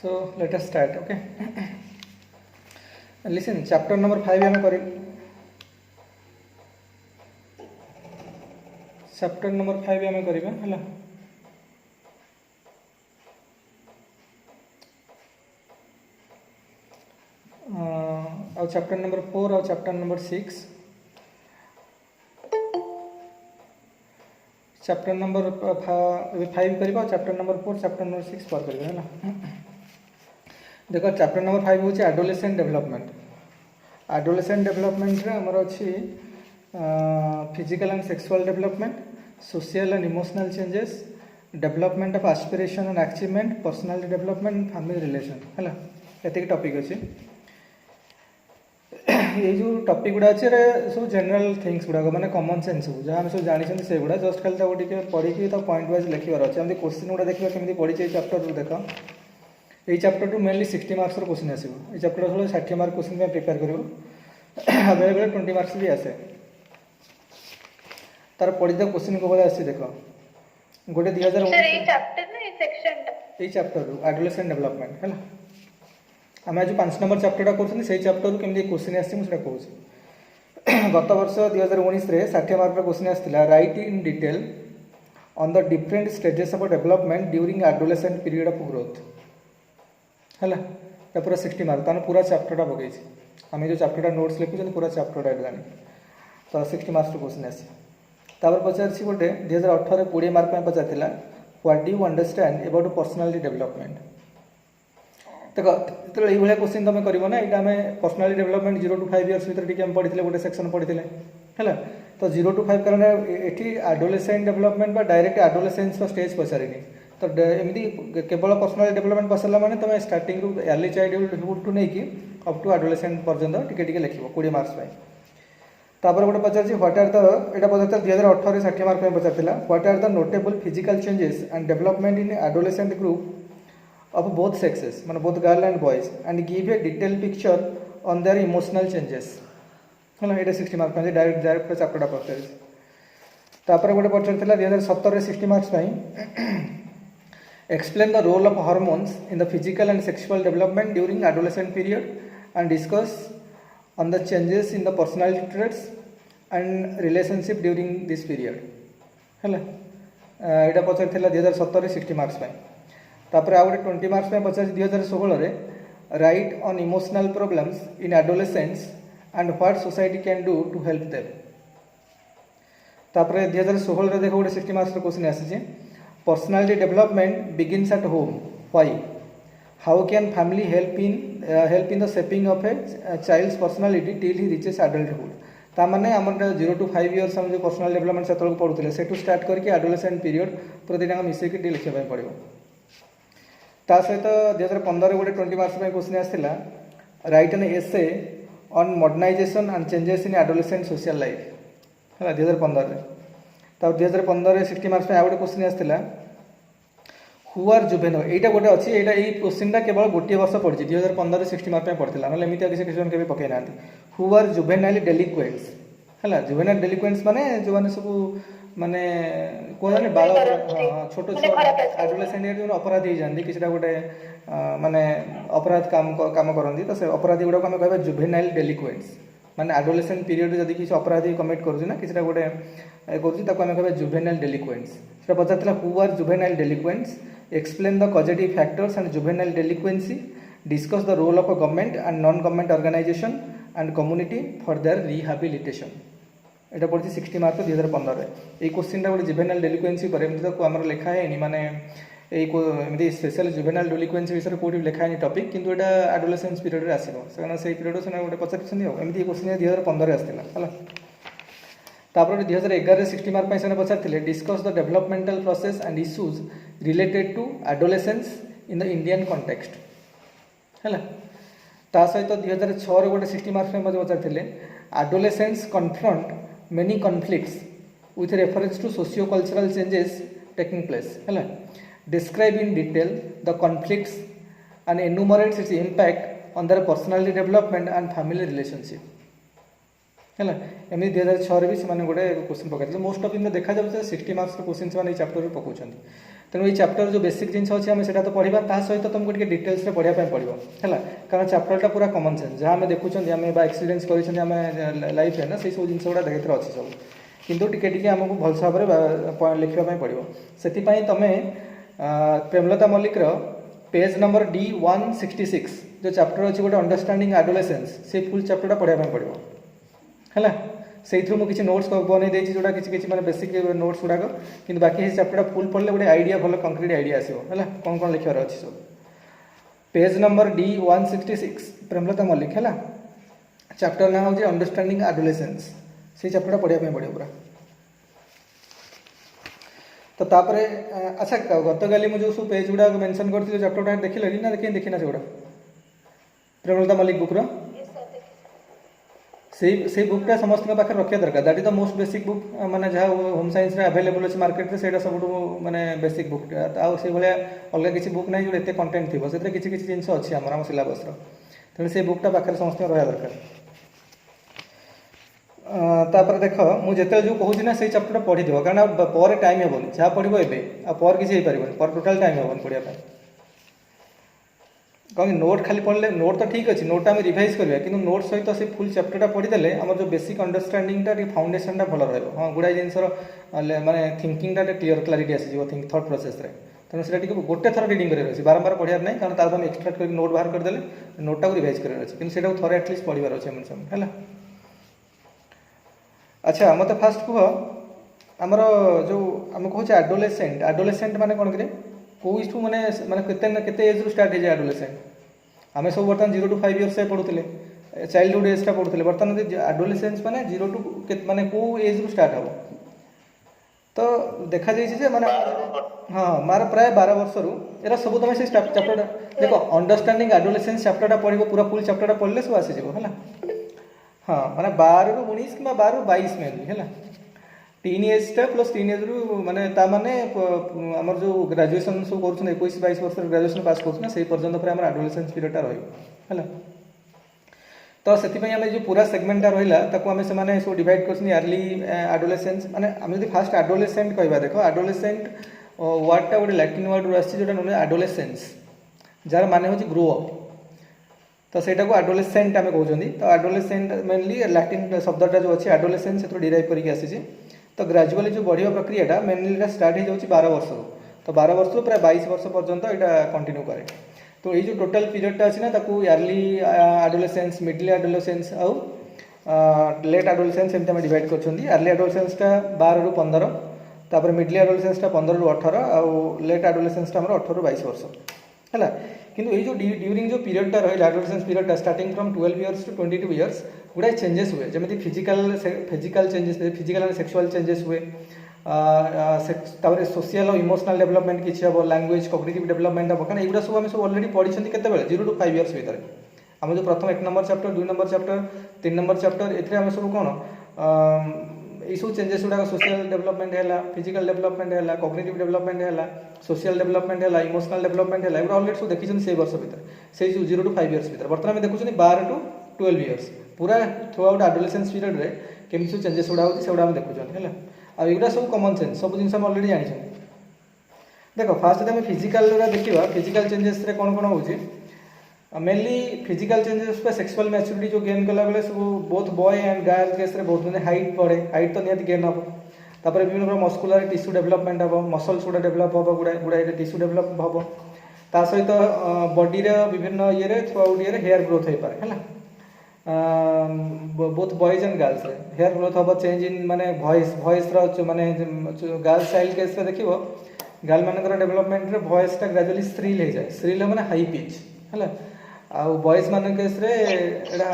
So let us start. Okay. Listen, chapter number 5 हमें करें. Chapter number 5 हमें करें है और चैप्टर नंबर 4 और चैप्टर नंबर 6 चैप्टर नंबर 5 करिबा चैप्टर नंबर 4 चैप्टर नंबर 6 पर करिबा है देखो चैप्टर नंबर 5 होची एडोलेसेंट डेवलपमेंट. एडोलेसेंट डेवलपमेंट रे हमर अछि physical and sexual development, social and emotional changes, development of aspiration and achievement, personality development, family relation है एतिक टॉपिक अछि. ये जो टॉपिक गुड़ा अच्छे सब जनरल थिंग्स गुड़ा माने कॉमन सेंस सब जहाँ सब जानी से गुड़ा जस्ट खाली टे पढ़ी पॉइंट वाइज लिखार अच्छे आम क्वेश्चन गुड़ा देखा केमी पढ़ी चैप्टर देख ये chapter two mainly 60 marks question आसो. ये चैप्टर सब 60 मार्क क्वेश्चन प्रिपेयर कर बेले बेले 20 मार्क्स भी आसे. तार पढ़ी क्वेश्चन को भाई आसी देख गोटे 2019 चैप्टर एडोलेसेंट डेवलपमेंट है आम आज 5 नंबर चैप्टर कर चैप्टर केमी क्वेश्चन आसा कहूँ. गत वर्ष 2019 60 मार्क क्वेश्चन आसाला write in detail on the different stages of development during adolescent period of growth है पूरा 60 मार्क ताने पूरा चैप्टरटा पकई आम जो चैप्टरटा नोट्स लिखुँ पूरा चैप्टरटा एग्जाम तो 60 मार्क्स क्वेश्चन आसी. पचार गोटे 2018 20 मार्क पचार what do you understand about personality development. देख जो ये क्वेश्चन तुम कर यहाँ आम पर्सनालिटी डेवलपमेंट 0 to 5 इयर्स भर पढ़ी गोटे सेक्शन पढ़ी है तो 0 to 5 कारण ये adolescent development direct adolescence stage पचारिनी तो एमती केवल पर्सनालिटी डेवलपमेंट पसरला माने तुम स्टार्टिंग अर्ली चाइल्डहुड टू नहीं अप टू एडोलेसेंट पर्यंत टिके लिख 20 मार्क्स तापर गोटे पचार व्हाट आर द यहाँ पचार 2018 60 मार्क पचार what are the notable physical changes and development in adolescent group of both sexes माने both girl and boys and give a detail picture on their emotional changes है ये 60 mark direct direct चैप्टरटा पचार. तापर गोटे पचार 2017 60 marks explain the role of hormones in the physical and sexual development during adolescent period and discuss on the changes in the personality traits and relationship during this period है यहाँ पचार 2017 60 marks तापर आ गए 20 मार्क्स पचार 2016 write on emotional problems in adolescence and what society can do to help them. तापर 2016 देख गोटे 60 marks question आसी personality development begins at home why how can family help in the shaping of a child's personality till he reaches adulthood. तामाने आम 0 to 5 years जो personal development से पढ़ुते से स्टार्ट करके एडोलेसेंट पीरियड पूरा मिसेक लिखा पड़ो. ता सहित 2015 गोटे 20 मार्क्स क्वेश्चन आसाला write an essay on modernisation and changes in adolescent social life है 2015 तब 2015 60 मार्क्स आ गए क्वेश्चन आसाला हु आर जुवेनाइल यहाँ गोटे अच्छी यहाँ ये क्वेश्चनटा केवल गोटे वर्ष पढ़ी 2015 60 मार्क पढ़ा ना एमती किसी क्वेश्चन के पकई ना हु आर जुवेनाइल डेलिक्वेंट्स है जुवेनाइल डेलिक्वेंट्स माने जो मैंने सब माने कहते बाल छोट छुआ एडोलेसेंट जो अपराधी जाती किसी गोटे माने अपराध काम करती तो से अपराधी गुड़ाक आम कह जुवेनाइल डेलिक्वेंट्स माने एडोलेसेंट पीरियड जब किसी अपराधी कमिट करूँ किसी गोटे करें कह जुवेनाइल डेलिक्वेंट्स से पचार who are juvenile delinquents explain the positive factors and juvenile delinquency discuss the role of a government and non government organisation and community for their rehabilitation. यहाँ पड़ी 60 मार्क 2015 ये क्वेश्चन गोटे जुवेनाइल डेलिक्वेंसी पर तो आम लिखा है माने एमती स्पेशल जुवेनाइल डेलिक्वेंसी विषय कौटी लिखा है टॉपिक किंतु यहाँ एडोलेसेंस पीरियड में आसो से पीरियड से गोटे पचार एमती क्वेश्चन 2015 आसाला तापर 2011 60 मार्क से पचार discuss the developmental process and issues related to adolescence in the Indian context है सहित 2006 गोटे 60 मार्क्स पचार adolescence confront many conflicts with reference to socio cultural changes taking place है describe in detail the conflicts and enumerates its impact on their personality development and family relationship है एमती 2006 भी से गोटे क्वेश्चन पकड़े मोस्ट ऑफ इन देखा जाए 60 marks question से चैप्टर पकाउं तेणु ये चैप्टर जो बेसिक जिन अच्छे आम से पढ़ा ता सहित तुमको टे डिटेल्स पढ़ाई पड़ो है कारण चैप्टरटा पूरा कमन सेंस जहाँ आम देखुं आम एक्सपीरियंस कर लाइफ है ना से सब जिन गुड़ा देखते अच्छे सब किंतु टिके आमको भलसे भाव लिखापी पड़ो से तुम्हें प्रेमलता मल्लिकर पेज नंबर D166 जो चैप्टर अच्छी गोटे अंडरस्टैंडिंग एडोलेसेंस से फुल चैप्टरटा पढ़ाई पड़ो है से मुझे नोट्स बनई देती जोटा किसी मैंने बेसिक नोट्स गुड़ाक कि बाकी चैप्टर फुल पढ़ले गोटे आइडिया भल कंक्रीट आइडिया आसो है कौन कौन लिखार अच्छे सब page number D166 Premlata Mallik है चैप्टर ना हूँ अंडरस्टैंडिंग एडोलेसेंस से चैप्टर पढ़ाई पड़ो पूरा तो तापरे अच्छा गत काली मुझे सब पेज गुड़ा मेंशन करती चैप्टर देख लगी ना देखना से गुड़ा प्रेमलता मल्लिक बुक्र से बुकटा समस्त पाखे रखा दरकार that is the most basic book माने जहाँ होम साइंस रे अवेलेबल अच्छे मार्केट से सब माने बेसिक बुक से भाया अलग किसी बुक ना जो एत कंटेंट थी से किसी किसी जिन अच्छी आम सिलेबस तेणु से बुकटा पाखे समस्त रहा दरकार तापर देख मुझे जो कहूँ ना से चैप्टर पढ़ी दिव कारण पर टाइम हेनी जहाँ पढ़ो एवं पर किसी हो पार पर टोटाल टाइम हेनी पढ़ाई कहीं नोट खाली पढ़ले नोट तो ठीक अच्छे नोट आम रिभाइज करवा कि नोट सहित से फुल चैप्टरटा पढ़ीदे आम जो बेसिक अंडरस्टैंडिंगटा फाउंडेशनटा भल रहा हाँ गुड़ाए जिनसर माने थिंकिंगटा क्लीयर क्लारिटी आसीज थिंक थॉट प्रोसेस तेणु से गोटे थर रिडिंग कर बारंबार पढ़ार नहीं कारण तार एक्सट्राक्ट कर नोट बाहर करदे नोटा को रिभाइज करार अच्छे कि थोड़े एटलिस्ट पढ़ार अच्छे है अच्छा मत फास्ट कह आमर जो आम कहूँ एडोलेसेंट एडोलेसेंट माने कौन करें कौ इज माने माने केते एज रू स्टार्ट है एडोलेसेंट आम सब बर्तमान 0 to 5 years से पढ़ुले चाइल्डहुड एजटा पढ़ुले बर्तमान एडोलेसेंस माने 0 to माने कौ एज रू स्टार्ट हम तो देखा जाइए माने हाँ मार प्राय 12 वर्ष रू एरा सब तुम से चैप्टर देख अंडरस्टैंडिंग एडोलेसेंस चैप्टरटा पढ़ो पूरा फुल चैप्टरटा पढ़ले सब आसीज है हाँ माने 12 रू 19 कि 12 रू 22 में है टीन एजटा प्लस टीन एज रू माने ता माने आमर जो ग्रेजुएशन सब कर 21-22 वर्ष ग्रेजुएशन पास कर पर्यंत पूरा एडोलेसेंस पीरियडटा रहा तो से आम जो पूरा सेगमेंटा रहा आम से सब डिवाइड कर अर्ली एडोलेसेंस माने आम जो फास्ट एडोलेसेंट कहवा देख एडोलेसेंट वर्डटा गोटे लैटिन वर्ड रू आसी जोटा नाम एडोलेसेंस जार माने हूँ ग्रो अप तो सेटा को एडोलेसेंट आम कहते तो एडोलेसेंट मेनली लैटिन शब्दटा जो अच्छे एडोलेसेंस से डिराइव करके आसी तो ग्रेजुअली जो बढ़िया प्रक्रियाटा मेनली स्टार्ट हो जाए 12 वर्ष तो 12 वर्ष प्राय 22 वर्ष पर्यंत यहाँ कंटिन्यू करे तो ये जो टोटल पीरियडटा अच्छी ना अर्ली एडोलेसेंस मिडल एडोलेसेंस आउ लेट एडोलेसेंस एमती आम डिवाइड कर अर्ली एडोलेसेंसटा 12 ରୁ 15 तापर मिडल एडोलेसेंसटा 15 ରୁ 18 आउ लेट एडोलेसेंसटा 18 ରୁ 22 वर्ष है किंतु ये जो ड्यूरिंग जो पीरियडटा रहा एडोलेसेंस पीरियडटा starting from 12 years to 22 years गुड़ाए चेंजेस हुए जमी physical changes physical and sexual changes हुए सोशल और इमोशनल डेवलपमेंट किसी हम लैंग्वेज कॉग्निटिव डेवलपमेंट हम कारण एगुड़ा सब आम सब अलरेडी पढ़ी केते 0 to 5 years भितर आम जो प्रथम 1 number chapter 2 number chapter 3 number chapter ए सब कौन सब चेंजेस गुड़ा सोशल डेवलपमेंट है फिजिकल डेवलपमेंट है कॉग्निटिव डेवलपमेंट है सोशल डेवलपमेंट है इमोशनल डेवलपमेंट है अलरेडी सब देखी से वर्ष भितर से 0 to 5 years भितर बर्तमान आम देखुं 12 to 12 years पूरा थ्रू आउट एडोलेसेंस पीरियड रे केमती सब चेंजेस गुड़ा होगा आम देखुं है आगुड़ा सब कमन सेंस सब जिन अलरेडी जानी देख फास्ट आम फिजिकल देखा फिजिकल चेंजेस कौन कौन हो mainly physical changes sexual maturity जो गेन कला बेले सब both boy and girl case रे बहुत मैंने हाइट बढ़े हाइट तो निहाती गेन हम तापर विभिन्न प्रकार मस्कुलर टिश्यू डेवलपमेंट हम मसल्स गुड़ा डेवलप हम गुड़ाए गुड़ाए टिश्यू डेवलप हम ता सहित बॉडी रे विभिन्न ये थ्रू आउट ये हेयर ग्रोथ हो पारे है बोथ बॉयज एंड गर्ल्स रे हेयर ग्रोथ हम चेंज इन माने वॉइस माने गर्ल्स चाइल्ड केस रे देखिबो गर्ल मानकर डेवलपमेंट रे वॉइसटा ग्रेजुअली श्रील हो जाए श्रील माने हाई पिच है आउ बॉयज मान केस रे एटा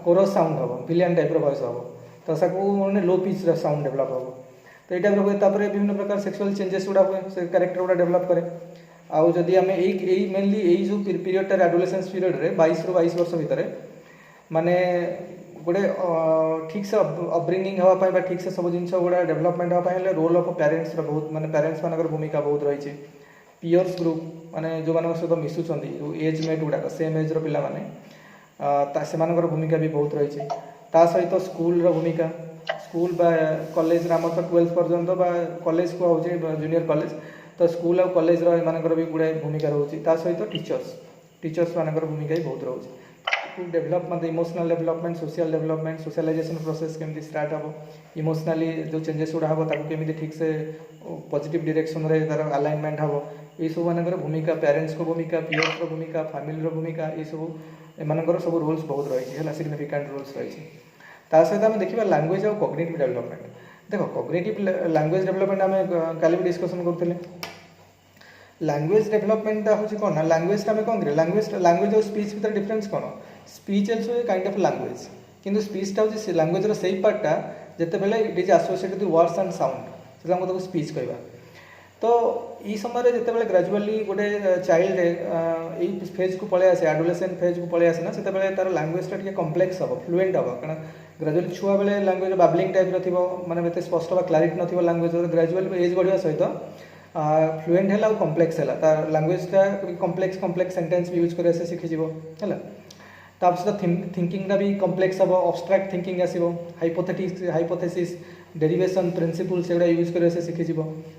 कोरस साउंड हम विलियन टाइप वॉइस हम तो साकू माने लो पिच साउंड डेवलप हम तो ये हुए तापर विभिन्न प्रकार सेक्सुअल चेंजेस गुड़ा हुए से कैरेक्टर गुड़ा डेवलप करे आउ जदि आम यही मेनली यही जो पीरियडटा एडोलेसेंस पीरियड रे 22 ରୁ 22 वर्ष भितर माने गोटे ठीक से अपब्रिंगिंग हाँपाई ठीक से सब जिन गुड़ा डेवलपमेंट हाँपाई रोल ऑफ पेरेंट्स बहुत माने पेरेंट्स मानकर भूमिका बहुत रही है पियर्स ग्रुप माने जो मान सहित मिसुंट जो एज मेट गुड़ाक सेम एज्र पाने से भूमिका भी बहुत रही है ता सहित स्कूल भूमिका स्कूल बा कॉलेज आम तो 12th पर्यंत कॉलेज को हूँ जूनियर कॉलेज तो स्कूल और कॉलेज एमानकर भी गुड़ाए भूमिका रोचे सहित टीचर्स मानकर भूमिका भी बहुत रोचे डेभलप मतलब emotional development social development socialisation process केमती स्टार्ट हम इमोशनली जो चेंजेस गुड़ा हम केमी ठीक से पॉजिटिव डायरेक्शन रे तार अलाइनमेंट हम ये सब मानकर भूमिका पेरेंट्स को भूमिका पीयर्स को भूमिका फैमिली भूमिका ये सब एमानकर सब रूल्स बहुत रही है सिग्निफिकेंट रूल्स रही सहित आम देखा लैंग्वेज और कॉग्निटिव डेवलपमेंट देख कॉग्निटिव लैंग्वेज डेवलपमेंट आम काली भी डिस्कसन करते लैंग्वेज डेवलपमेंट हूँ कौन ना लैंग्वेज आम कौन करें लैंग्वेज और स्पीच भितर डिफरेंस कौन speech also kind of language किंतु स्पीचटा हूँ लैंग्वेज रो सही पार्टा जिते बेले it is associated with words and sound से ताको स्पीच कहवा तो ये समय जिते बेले ग्रेजुअली गोटे चाइल्ड ये फेज को पलि आसे एडोलेसेंट फेज को पलि आसे ना से तार लैंग्वेजटा टिके कम्प्लेक्स हम फ्लुएंट हम कारण ग्रेजुअली छुआ बेले लैंग्वेज बाबलिंग टाइप माने एत स्पष्ट बा क्लारिटी नथिबो लैंग्वेज ग्रेजुअली एज बढ़िया सहित फ्लुएंट है कम्प्लेक्स है तार लैंग्वेजटा कम्प्लेक्स सेंटेंस भी यूज कर शिखिज है सहित थिंकिंगटा भी कम्प्लेक्स हम अब्स्ट्राक्ट थिंकिंग आसो हाइपोथेसिस डेरिवेशन प्रिंसिपल से यूज कर शिखिज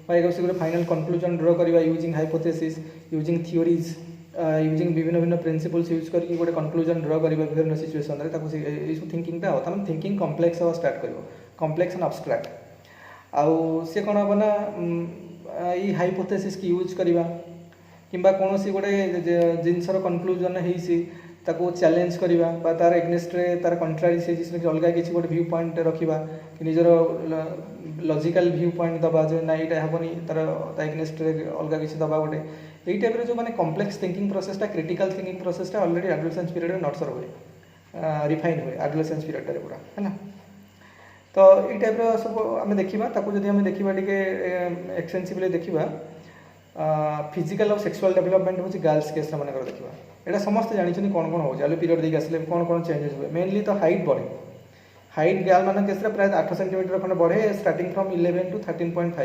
फाइनल कंक्लूजन ड्र करवा using hypothesis using theories using विभिन्न भिन्न प्रिंसिपल्स यूज करके गोटे कंक्लूजन ड्र करवा विभिन्न सिचुएसन रे थिंकिंगटा हम थिंकिंग कम्प्लेक्स हम स्टार्ट कर कम्प्लेक्स एंड अब्स्ट्राक्ट आउ सी कौन हम ना ये हाइपोथेसिस की यूज करवा किंबा कौन सी गोटे जिनसर कंक्लूजन है ताको चैलेंज करवा तार एग्नेस्ट तार कंट्रारी से जिसमें अलग किसी गोटे व्यू पॉइंट रखा कि निजर लॉजिकल व्यू पॉइंट दबा जो ना यहाँ हेनी तार एग्नेस्ट अलग किसी दबा गोटे यही टाइप जो मैंने कम्प्लेक्स थिंकिंग प्रोसेसटा क्रिटिकल थिंकिंग प्रोसेसटा ऑलरेडी एडोलेसेंस पीरियड में नर्चर हुए रिफाइन हुए एडोलेसेंस पीरियड पूरा है तो ये टाइप सब आम देखा जब आम देखा टे एक्सटेंसिवली देखा फिजिकल और सेक्सुअल डेवलपमेंट हूँ गर्ल्स केस मानक देखा यहाँ समस्त जानते कौन कौन हो पीरियड देखिए आसले कौन कौन चेंजेस हुए मेनली तो हाइट बढ़े हाइट गर्ल मान केस प्राय 8 सेंटीमीटर खंड बढ़े स्टार्टिंग फ्रॉम 11 to 13.5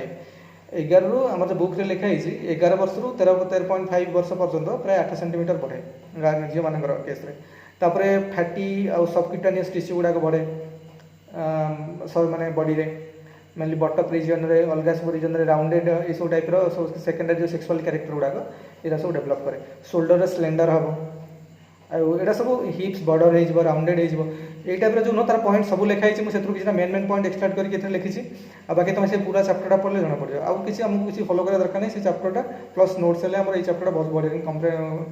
11 रू आम जो बुक लिखाई 11 वर्ष रु 13.5 वर्ष पर्यंत प्राय 8 सेंटीमीटर बढ़े झील मान केस फैटी आउ सबक्यूटानियस टिश्यू गुड़ाक बढ़े माने बॉडी रे मेनली बटक रिजन रे अलग सब रिजन रे राउंडेड ये सब टाइप सब सेकेंडरी जो सेक्सुअल कैरेक्टर गुड़ाक ये सब डेभलप करे शोल्डर स्लेंडर हम आईटा सब हिप्स बॉर्डर हो राउंडेड हो ये टाइप जो तार पॉइंट सब लिखाई मुझे किसी मेन पॉइंट एक्सट्राक्ट करके लिखी बाकी तुम से पूरा चैप्टरटा पढ़ले जना पड़ो आउ किसी आमको किसी फॉलो करा दरकार नहीं से चैप्टरटा प्लस नोट्स हेल्ले आम चैप्टरटा बहुत बढ़िया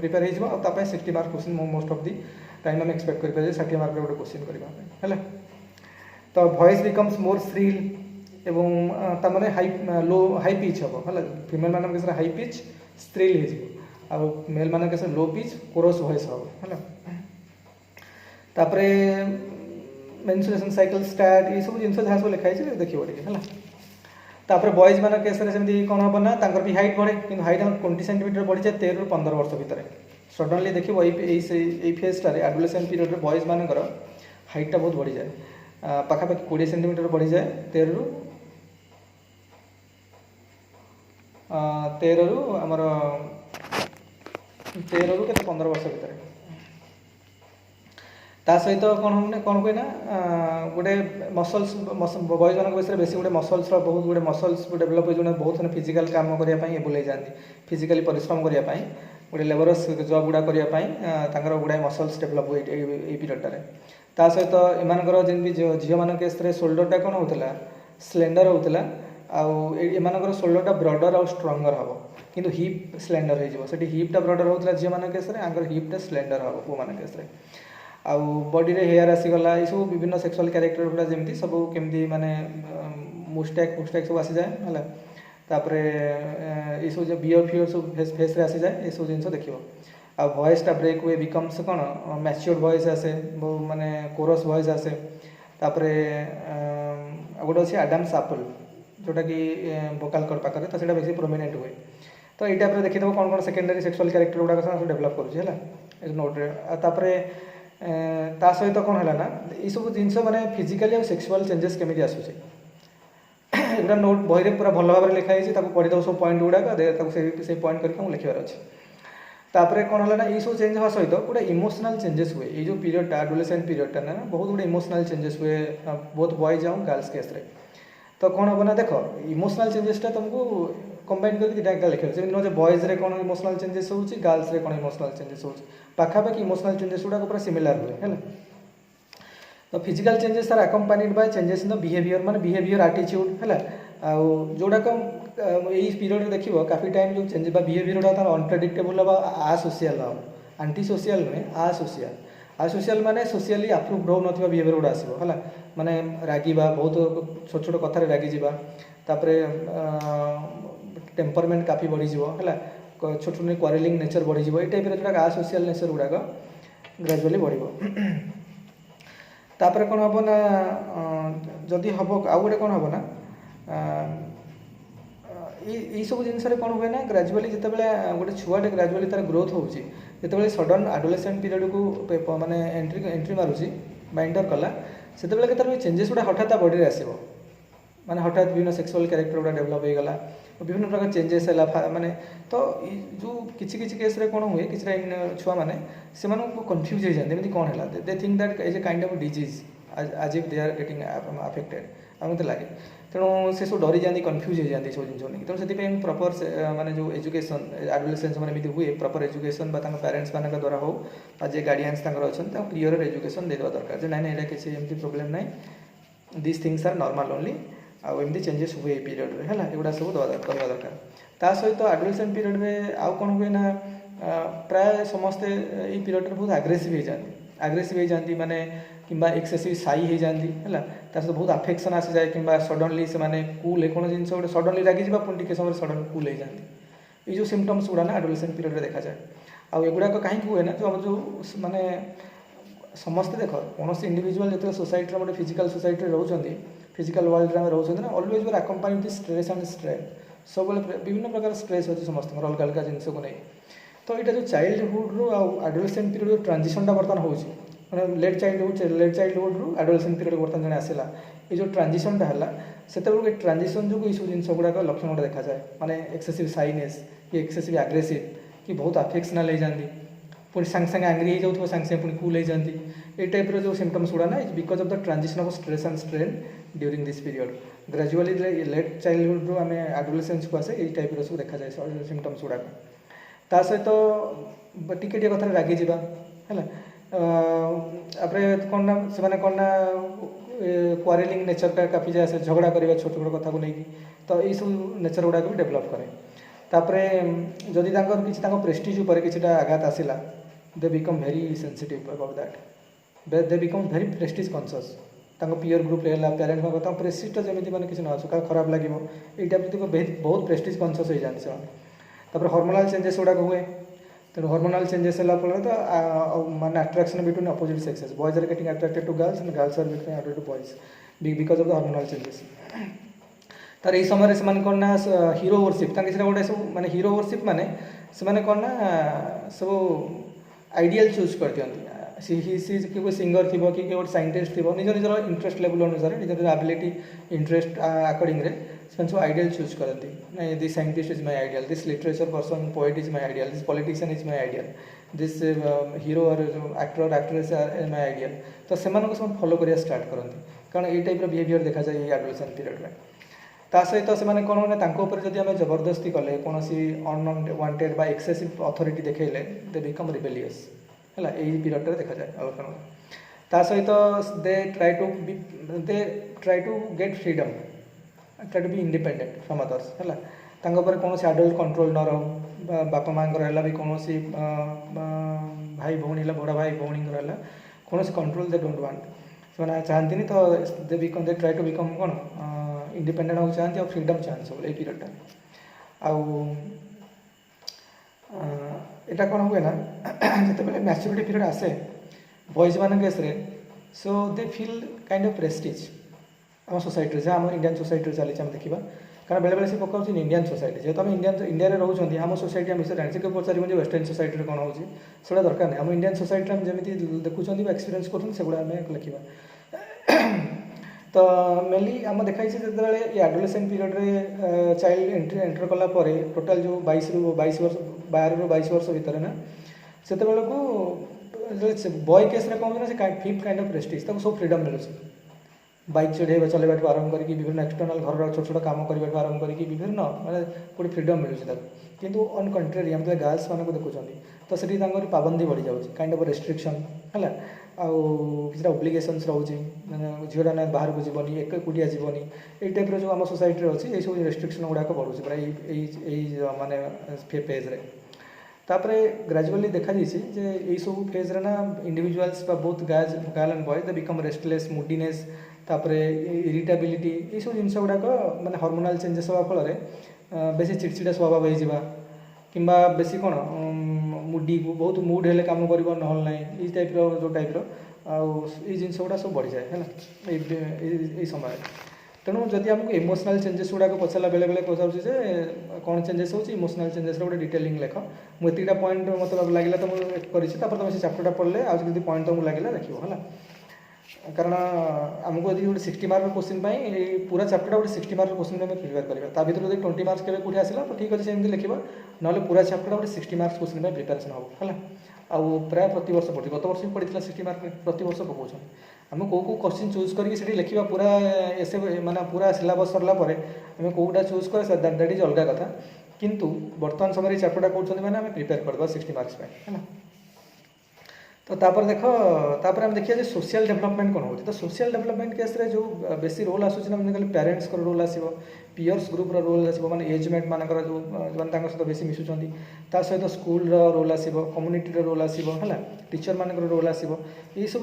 प्रिपेयर हो 60 mark question most of the time आम एक्सपेक्ट करें 60 मार्क गोटे क्वेश्चन करवा तो वॉइस बिकम्स मोर श्रील एवं ताने हाई पिच हम है फीमेल मान केस हाई पिच स्त्रील हो मेल मान case low pitch coarse voice हम है मेंस्ट्रुएशन साइकिल स्टार्ट ये सब जिन जहाँ सब लिखाई देखिए है बॉयज मान केस कौन हम ना भी हाइट बढ़े कि हाइट 20 सेंटीमीटर बढ़ी जाए 13 ରୁ 15 वर्ष भितर सडनली देखिए ये फेजटार एडोलेसेंट पीरियड बॉयज मानकर हाइटा बहुत बढ़ी जाए पाखापाखि 20 सेंटीमीटर बढ़ी जाए 13 ରୁ आमर 13 ରୁ के 15 वर्ष भितर सहित कौन हमने कौन कहे ना गोटे मसल्स बॉयज मान विषय बेस गोटे मसल्स बहुत गुटे मसल्स डेभलप हो बहुत फिजिकल काम करने एबुल जाती फिजिकली परिश्रम करने गोटे लेबरस जॉब गुड़ा करने गुड़ाए मसल्स डेभलप हुए ये पीरियडटारे सहित एमानकर जमी झील मान केस शोल्डरटा कौन होता स्लेंडर होता आउ शोल्डरटा ब्रॉडर आउ स्ट्रंगर हम किंतु हिप स्लेंडर हो हिप्टा ब्रॉडर होता झील मान केस हिप्टा स्लेंडर हम पु मान केस आउ बॉडी रे हेयर आसीगला ये सब विभिन्न सेक्सुअल कैरेक्टर गुड़ा जमी सब केमती माने मुस्टैक सब आसी जाए है तापरे ये सब जो बियर फियर सब फेस रे आसी जाए ये सब जिन देखिए आ वॉइसटा ब्रेक हुए बिकम्स कौन मैच्योर वॉइस आसे माने कोरस वॉइस आसे तापरे गोटे अच्छे आडाम्स एप्पल जोटा कि वोकाल कॉर्ड पाखे तो सीटा बेसी प्रोमिनेंट हुए तो ये टाइप देखिए कौन कौन सेकेंडरी सेक्सुअल कैरेक्टर गुड़ाक सब डेभलप करुँचे नोट्रे तापरे सहित कौन है ना ये सब जिन मैंने फिजिकली और सेक्सुअल चेंजेस केमी आसूचे एगुड़ा नोट बही पूरा भल भाव में लिखाई पढ़ीद सब पॉइंट गुड़ाक से पॉइंट करके लिखार अच्छे तापर कौन है ना ये सब चेंज हवा सहित गोटे इमोशनल चेंजेस हुए ये जो पीरियडटा एडोलेसेंट पीरियडटा ना बहुत गुटे इमोशनल चेंजेस हुए बहुत बॉयज आउ गर्ल्स केस रे तो कौन हम ना देख इमोशनल चेंजेसटा तुमको कंबाइन करके दुटा एक लिखे से नुह बॉयज रे कौन इमोशनल चेंजेस होची गर्ल्स रे कौन इमोशनल चेंजेस होची पाखापाखि इमोशनल चेंजेस गुड़ा पूरा सिमिलर हुए है। तो physical changes are accompanied by changes in the behaviour माने बिहेवियर एटीट्यूड है आउ जोड़ा को यही पीरियड देखिए काफी टाइम जो चेंज बिहेवियर गुड़ा तार अनप्रेडिक्टेबल हम आसोसियल हम आंटी सोशियल नुहे आसोसियल आसोसियल माने सोशियली अप्रूव्ड हो नथिबा बिहेवियर गुड़ा आसीबो हला माने रागिबा बहुत छोट छोट कथारे रागी जिबा तापरे टेम्परमेंट काफी बढ़ी जिवो हला छोट छोट क्वारेलिंग नेचर बढ़ी जिवो ए टाइप रे जोड़ा आसोसियल नेचर गुड़ा ग्रेजुअली बढ़िबो। तापर कौन हम ना जदि हम आउ गोटे कौन हम ना यही सब जिनस कौन हुए ना ग्राजुअली जिते गोटे छुआटे ग्राजुअली तार ग्रोथ होची जिते सडन एडोलेसेंट पीरियड को माने एंट्री मारुची एंटर कला से तार चेंजेस गुड़ा हठात बॉडी आसो माने हठात विभिन्न सेक्सुअल कैरेक्टर गुड़ा डेभलप हो गला विभिन्न प्रकार चेंजेस है माने तो जो किसी किसी केस रे कौन हुए किसी छुआ मैंने से कन्फ्यूज हो जाते कौन है they think that is a kind of disease आज if they are getting affected आम लगे तेणु से सब डरी जाती कन्फ्यूज हो जाती सब जिन तेणु से प्रॉपर माने जो एजुकेशन एडोलेसेंस मैंने हुए प्रॉपर एजुकेशन पेरेंट्स मान द्वारा हो जे गार्डियंस अच्छा क्लियर एजुकेशन देवा दरकार ना यहाँ किसी एमती प्रोब्लेम ना this things are normal only आमती चेंजेस हुए पीरियड में है एगुड़ा सब करवा दरकार ता सहित एडोलेसेंट पीरियड में आउ कौन हुए ना प्राय समस्ते ये पीरियड बहुत आग्रेसिव हो जाती माने किंबा एक्सेसिव साई हो जाती है सहित बहुत अफेक्शन आसी जाए कि सडनली से कूल है कौन जिन गोटे सडनली रागी जा पुणी टे समय सडन कूल हो जाती ये जो सिम्पटम्स गुड़ा ना एडोलेसेंट पीरियड में देखा जाए आगुड़ाक कहीं हुए ना जो आम जो माने समस्ते देख कौन इंडिविजुअल जो सोसाइटी गोटे फिजिकल सोसाइटी रोचे फिजिकल वर्ल्ड में रोचे ना always were accompany with stress and strain सब विभिन्न प्रकार स्ट्रेस अच्छे समस्त अलग अलग जिनस को नहीं तो यहाँ जो चाइल्डहुड रु एडोलेसेंट पीरियड ट्रांजिशनटा बर्तमान हो लेट चाइल्डहुड रु एडोलेसेंट पीरियड बर्तमान जन आसला ये जो ट्रांजिशनटा है से ट्रांजिशन जो सब जिन गुड़ाक लक्षण गुड़ा देखा जाए माने एक्सेसिव साइनेस कि एक्सेसिव आग्रेसिव कि बहुत अफेक्शनल हो जाती पुणी सांगे सांगे आंग्री हो जाऊँ सांगे सांगे पुणी कूल हो जाती ये टाइप जो सिम्पटम्स गुड़ा ना because of the transition of stress and strain during this period gradually late childhood रु आम एडोलेसेंस को आसे ये टाइप सब देखा जाए सिम्पटम्स गुड़ाक ता सहित टिके कथा रागी जा कौन ना से कौन ना क्वारेलिंग नेचर काफी जाए झगड़ा करवा छोट छोट कथा को लेकिन तो यही सब नेचर गुड़ाक भी डेभलप करे तापरे जदि किसी प्रेस्टिज उपर कि आघात आसला they become very sensitive about that they become very prestige conscious peer group है पेरेंट्स प्रेस्टिजटा जमी मैंने किसी न खराब लगे ये टाइप बहुत प्रेस्टिज कॉन्शियस हो जाती से हार्मोनल चेंजेस गुड़ाक हुए तेणु हार्मोनल चेंजेस है तो माने attraction between opposite sexes boys are getting attracted to girls and girls are getting attracted to boys because of the hormonal changes तार यही समय से कौन ना हीरो वर्शिप गोटे सब माने हीरो वर्शिप माने से कौन ना सब आइडियल चूज कर दिखती कि कोई सिंगर थी कि गोटे साइंटिस्ट थी निज निजर इंटरेस्ट लेवल अनुसार निज निज एबिलिटी इंटरेस्ट अकॉर्डिंग सब आइडियल चूज करती नहीं this scientist is my ideal this literature person poet is my ideal this politician is my ideal this hero or actor actress are my ideal तो से follow करिया start करती कारण ये type behaviour देखा जाए एडोलेसेंट पीरियड में ता सहित से कौन मैंने जदि आम जबरदस्ती कले कौन अनवांटेड बा एक्सेसिव अथॉरिटी देखले दे बिकम रिबेलियस है यही पीरियड देखा जाए लक्षण ता सहित दे try to get freedom try to be independent from others है कौन एडल्ट कंट्रोल न रहो बापा माँ भी कौन भाई भौणी बड़ा भाई भौणी कौन control they don't want say चाहती तो दे ट्राई टू बिकम कौन इंडिपेंडेंट हो चाहती और फ्रीडम चाहती सब ये पीरियडटा आटा कौन हुए ना जिते मैच्योरिटी पीरियड आसे बॉयज मान case so they feel kind of prestige आम सोसाइटी जहाँ आम इंडियन सोसाइटी चली आम देखा कारण बेले बेले से पकाऊँ इंडियन सोसाइटी जेहतु आम इंडिया रोचे आम सोसाइटी आम विषय जाने पचार वेस्टर्न सोसाइटी कौन हो दरकार नहीं आम इंडियन सोसाइटी आम जमी देखुं एक्सपीरियंस कर लिखा तो मेनली आम देखाई जो एडोलेसेंट पीरियड रे चाइल्ड एंटर कला टोटाल जो 22 ରୁ 22 वर्ष 12 ରୁ 22 वर्ष भितर ना से बॉय केस कौन ना फिफ्थ काइंड ऑफ प्रेस्टिज सब फ्रीडम मिलूँ बाइक चढ़ाଇବା चलाइबाଠୁ आरंभ କରିକି ବିଭିନ୍ନ एक्सटर्नाल घर छोट छोट काम करने आरंभ करके विभिन्न माने गोटे फ्रीडम मिलूँ किंतु अन कंट्रारी आम गर्ल्स मानक देखुं तो से पाबंदी बढ़ी जाऊँगी काइंड ऑफ रेस्ट्रिक्शन है आउ किसी ओब्लिगेशंस रोचे मैंने झीटा ना बाहर को जीवनी एकुटिया जीवनी ये टाइप जो आम सोसाइटी अच्छी ये सब रेस्ट्रिक्शन गुड़ाक बढ़ुଛି पूरा यही माने फेज्रे तापर ग्रेजुअली देखा जे यही सब फेज्रे ना individuals both girl and boys they become restless moodiness तापर इरिटेबिलिटी ये सब जिन गुड़ाक माने हार्मोनाल चेंजेस हवा फल बेसी चिड़चिड़ा स्वभाव हो किंबा बेसी कौन मुडी बहुत मुड हेल्ले कम कर ना ये टाइप जो टाइप जिन गुड़ा सब बढ़ी जाए है समय तेणु जदि आमको इमोशनल चेंजेस गुड़ाक पचारा बेले बेले पचारे कौन चेंजेस हो इमोशनल चेंजेस गोटे डिटेलिंग लेख मुझे पॉइंट मतलब लगे तो मुझे तुम से चैप्टर पढ़ले आज पॉइंट तुमको लगे देखो है कारण आमको यदि गोटे 60 मार्क क्वेश्चन पूरा चैप्टर गोटे 60 मार्क क्वेश्चन में प्रिपेयर करा ता भर 20 मार्क्स के कौटे आसला तो ठीक अच्छे सेमती लिखा ना पूरा चैप्टर गोटे 60 मार्क्स क्वेश्चन में प्रिपेरेसन हम है आउ प्राय प्रति वर्ष पढ़ी गत वर्ष भी पढ़ी 60 मार्क प्रति वर्ष पकाउन आम कौ क्वेश्चन चूज करके लिखा पूरा एसे माने पूरा सिलेबस सरला आम कौटा चूज कर दैट इज अलग कथा किंतु बर्तमान समय चैप्टरटा कौन मैंने आम प्रिपेयर करवा 60 मार्क्स है तो तापर देख तापर हम देखिए सोशल डेवलपमेंट कौन होती तो सोशल डेवलपमेंट केस रे जो बेसी रोल आसूँ कहले पेरेंट्स रोल आसो पीयर्स ग्रुप रोल आसो माने एजमेट मानकर जो सहित बेसी मिसुँच ता सहित स्कूल रोल आसो कम्युनिटी रोल आसो है टीचर मान रोल आसो ये सब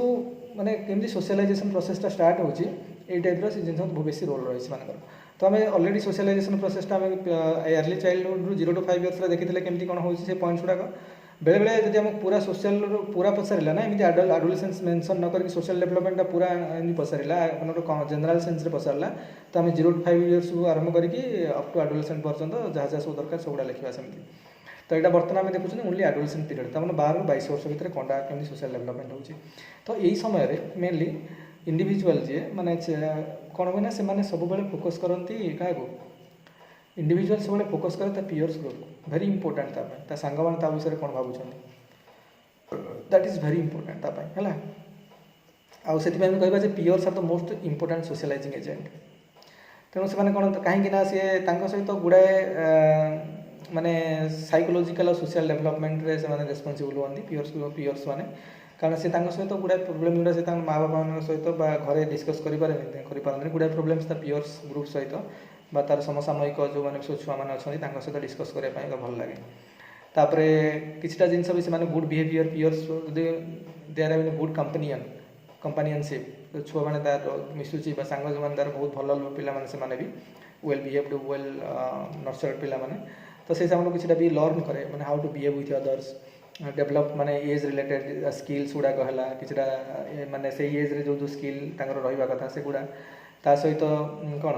माने केमती सोशलाइजेशन प्रोसेसटा स्टार्ट होची ये टाइप जिन बेसी रोल रही मानकर तो आम अलरेडी सोशलाइजेशन प्रोसेसटा आम अर्ली चाइल्डहुड रु 0 to 5 इयर्स देखी केमती कौन हो पॉइंट्स गुड़ाक बेले बेले जब आम पूरा सोशल पूरा पचारा ना एमती आडोलेसेंस मेंशन न करके सोशल डेवलपमेंट पूरा पचारा जनरल सेन्स पचारा तो आम 0 to 5 इयर्स आरंभ करके अप टू आडोलेसेंट पर्यंत जहाँ जहाँ सब दरकार सबुड़ा लिखा सेमती तो यहाँ बर्तमान आम देखुँ ओनली आडोलेसेंट पीरियड तो 12 ରୁ 22 वर्ष भितर कंडा केमती सोशल डेवलपमेंट होची तो यही समय मेनली इंडिविजुअल जी माने कौन हुए ना से सब फोकस करती क्या इंडिविजुअल सब फोकस करे पीयर्स ग्रुप वेरी इंपोर्टेंट ता सांग मैंने विषय कौन भावुं दैट इज वेरी इंपोर्टेंट है आउ से कहवा peers are the most important socialising agent तेणु से कौन कहीं सी सहित गुड़ाए माने साइकोलोजिकल और सोशल डेवलपमेंट रे से रेस्पॉन्सिबल हुआ पीयर्स माने कारण से सहित गुड़ाए प्रोब्लेम जोड़ा से माँ बापा सहित घरे डिस्कस करें गुड़ाए प्रोब्लेम्स प्यर्स ग्रुप सहित तार समसामयिक जो मैंने सब छुआ मैंने अच्छा सहित डिस्कस करने तो भल लगे तापर किसी जिन भी से good behaviour peers there have good companionship छुआ मैंने तार मिसुची सांग जो मैंने तार बहुत भल पिला से भी वेल बिहेव्ड वेल नर्चर्ड पिला माने तो से किसी भी लर्न करे मैंने how to behave with others develop माने एज रिलेटेड स्किल्स गुड़ाक है कि माने से एज रे जो स्किल रहा कथा से गुड़ा ता सहित कौन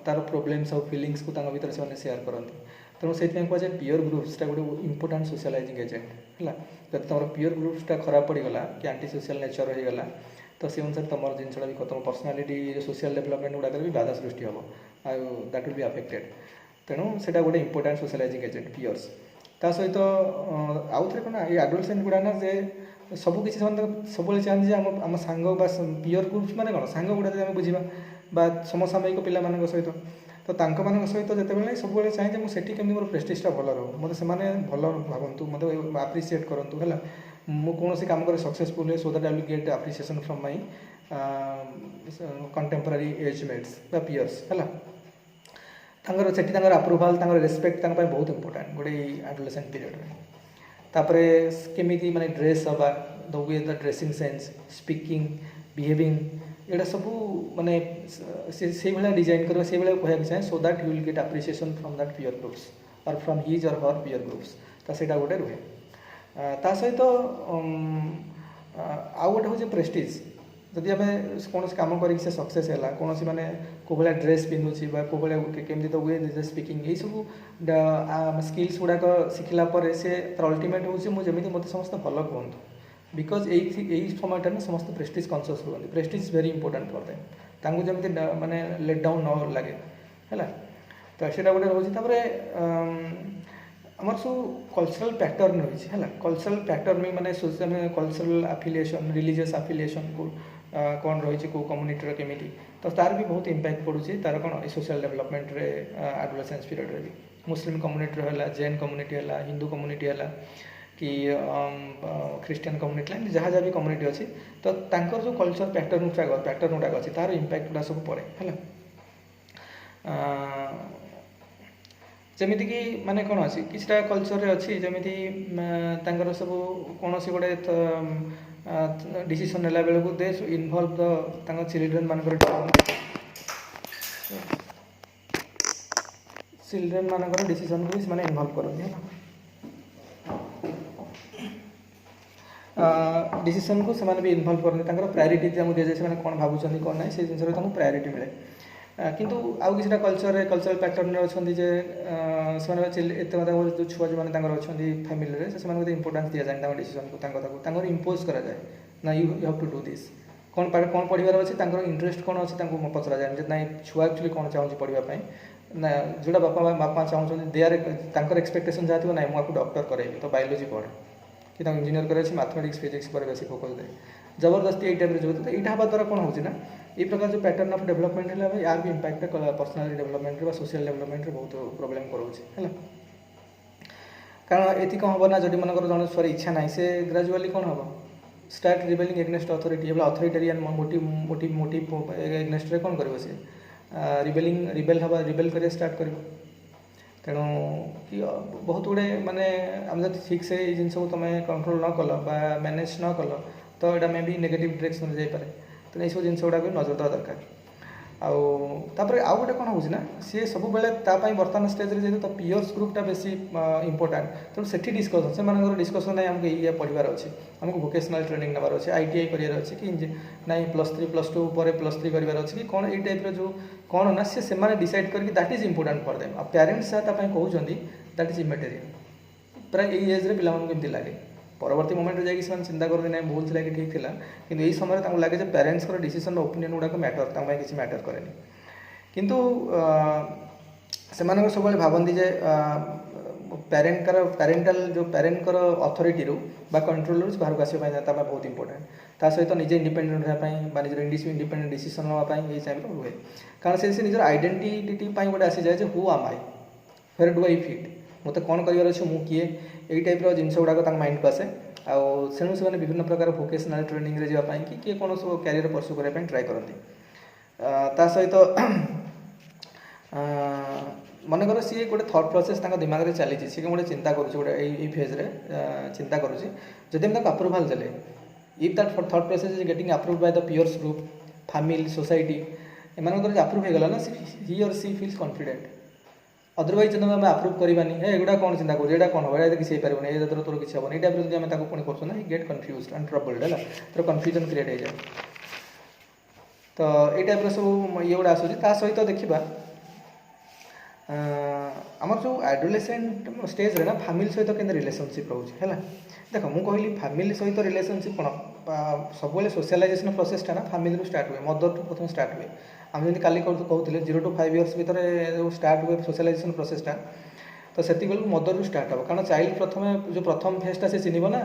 तार प्रोब्लेम्स और फिलिंग्स को भीतर से सेयार करती तेणु से कहुए पीयर ग्रुप्सटा गोटे इंपोर्टाट सोशलाइजिंग एजेंट है जब तुम पीयर ग्रुप्सटा खराब पड़गला कि आंटी सोशल नेचर होगा तो से अनुसार तुम जिनसा भी तुम पर्सनालीटी सोशल डेवलपमेंट गुड़ाक भी बाधा सृष्टि हम दैट विल बी अफेक्टेड तेणु से गोटे इंपोर्टाट सोशलाइजिंग एजेंट पीयर्स ता सहित आउ थे कौन ये आडोलेसेंट गुड़ा ना जे सबकि सब चाहते आम सांग पीयर ग्रुप्स माने कौन सांग गुड़ा आम बुझा समसामयिक पिला सहित तो सहित जिते सब चाहिए मुझे केमी मोर प्रेस्टिजटा भल रो मतलब से भल भावतु मतलब आप्रिसीएट करूँ है मुझे कौन काम कर successful so that I will get appreciation from my contemporary agemates peers है से अप्रुवाल रेस्पेक्ट बहुत इंपोर्टेंट गोटे आडोलेसेंट पीरियड तापर केमी माने ड्रेस हवा the way the dressing sense speaking behaving एटा सब माने से भाया डिजाइन कर से भाया कहना चाहे so that you will get appreciation from that peer groups और फ्रॉम हिज और हर पीयर ग्रुप्स तो सेटा गोटे रुहे ता सहित आउ गोटे हूँ प्रेस्टिज जदि आम कौन कम कर सक्सेस है कौन सी मैंने कौ भाया ड्रेस पिंधुची कौ भाया केमती द वे स्पीकिंग यही सब स्किल्स गुड़ाक शिखला से अल्टीमेट हूँ मुझे मत समस्त भल कहतु बिकज यही समय ना समस्त प्रेस्टिज कनसीयस रुहति prestige is very important for them जमी माने लेट डाउन न लगे है तो से गोटे रोचे आमर सब कल्चरल पैटर्न रही है कल्चरल पैटर्न भी माने सोशल कल्चरल आफिलिएशन रिलीजियस आफिलिएशन को कौन रही कौ कम्युनिटी केमिटी तो तार भी बहुत इम्पैक्ट पड़ुଛି तार कौन सोशल डेवलपमेंट रे एडोलेसेंस पीरियड रे भी मुस्लिम कम्युनिटी है जैन कम्युनिटी है हिंदू कम्युनिटी है कि ख्रीस्टियन कम्युनिटी लाइन जहाँ जहाँ भी कम्युनिटी अच्छी तो तांकर जो कल्चर पैटर्न गुड़ाक अच्छी तार इम्पैक्ट गुड़ा सब पड़े है जमीक माने कौन अच्छी किसी कल्चर अच्छी जमी सब कौन सी गोटे डिसीजन नेला बेलू दे इनवल्व द चिल्ड्रेन मानकर चिल्ड्रेन मानकर डिसीजन को भी से इनवल्व करते हैं डिसीजन को से भी इनवल्व करते प्रायोरीटी दिया जाए से कौन भावुं कौन ना से जिन प्रायोरीटी मिले किंतु आउ किसी कल्चरल पैटर्न अच्छा एत जो छुआ जो मैंने अच्छा फैमिली से इंपोर्टान्स दि जाए डिसीजन को इम्पोज करा जाए ना you have to do this कौन कौन पढ़ार अच्छे इंटरेस्ट कौन अच्छे पचरा जाए ना छुआ एक्चुअली कौन चाहूँ पढ़ाई ना जोटा बापा चाहूँ दे आर एक्सपेक्टेशन जहाँ थी ना मुझे डॉक्टर करेबी तो बायोलोजी पढ़ कि इंजीनियर कर मैथमेटिक्स फिजिक्स पर बेस फोकस दे जबरदस्ती यही टाइप जो यहाँ हवा द्वारा कौन होना ये प्रकार जो पैटर्न ऑफ डेवलपमेंट है यार भी impact personality development social development बहुत प्रॉब्लम करोचे कारण ये कौन हम ना जब मनकर जन छुआर इच्छा ना से ग्रेजुअली कौन हम start rebelling against authority authoritarian motive against कौन कर रिबेल हवा रिबेल कर स्टार्ट कर तेणु कि बहुत गुड़े माने आम जब ठीक से जिन तुम कंट्रोल न कल मैनेज न कल तो यहाँ मे भी नेगेटिव डायरेक्शन जापे तो ये सब जिन गुड़ा नजर देवा दरकार आउे आउ गोटे कौन होना सी सब बेले बर्तमान स्टेज जेहतु तो पियर्स ग्रुपटा बेसी इंपोर्टाट तेणु से डिस्कसन से डिस्कसन ना आमको ये पढ़ार अच्छे आमको वोकेशनल ट्रेनिंग नबार अच्छे ITI करार अच्छे कि ना +3 +2 पर +3 करार अच्छे कि कौन ये टाइप जो कौन ना से डिसाइड करके that is important for them parents कहते दैट इज इमेटेरियल प्राय यही एज्रे पे लगे परवर्ती मोमेंट में जाकि चिंता करते ना भूल थी कि ठीक था कि यही समय लगे पेरेंट्स डिसीजन ओपिनियन गुड़ाक मैटर किसी मैटर कैनि किंतु से सब भावती जे पेरेंटाल जो पेरेंट अथॉरिटी कंट्रोल बाहर आसपाई बहुत इंपोर्टेंट ता सहित निजे इंडिपेंडेंट होगापी निजे इंडिपेंडेंट डिसीजन नापी ये टाइप रुए कारण से निजर आइडेंटिटी गोटे आसी जाए हु आम आई वेयर डू आई फिट मत कौन कर किए यही टाइप जिन गुड़ाक माइंड को आसे आउ से विभिन्न प्रकार वोकेशनल ट्रेनिंग रे जावाई कि किए कौन सब कैरियर परस्यू करने ट्राए करती ता सहित मनकर सी गोटे थॉट प्रोसेस दिमाग में चली सी गोटे चिंता करोटे फेज्रे चिंता करुँच अप्रुवाल देले if that thought process is getting approved by the peers group family society एम अप्रूव हो गला ना ही और सी फील्स कॉन्फिडेंट अदरवाइज जब आम अप्रूव करवानी है एगुड़ा कौन चिंता करें कौन हम ये किसी पारे ये तोर किसी हेनी टाइप जब आम पुणी कर गेट कन्फ्यूज एंड ट्रबल्ड है तो कन्फ्यूजन क्रिएट हो जाए तो ये टाइप सब ये गुड़ा आसूँ सहित देखा आमर जो एडोलेसेंट स्टेज रे ना फैमिली सहित के रिलेशनशिप रोचे है देख मुझे कहली फैमिली सहित रिलेशनशिप कौन सब सोशलाइजेशन प्रोसेसटा ना फैमिली स्टार्ट हुए मदर टू प्रथम स्टार्ट हुए आम जमी काली कहते 0 to 5 years भितर जो स्टार्ट हुए सोशलाइजेशन प्रोसेसटा तो से मदर रू स्टार्ट हम कारण चाइल्ड प्रथम फेजटा से चिन्ह ना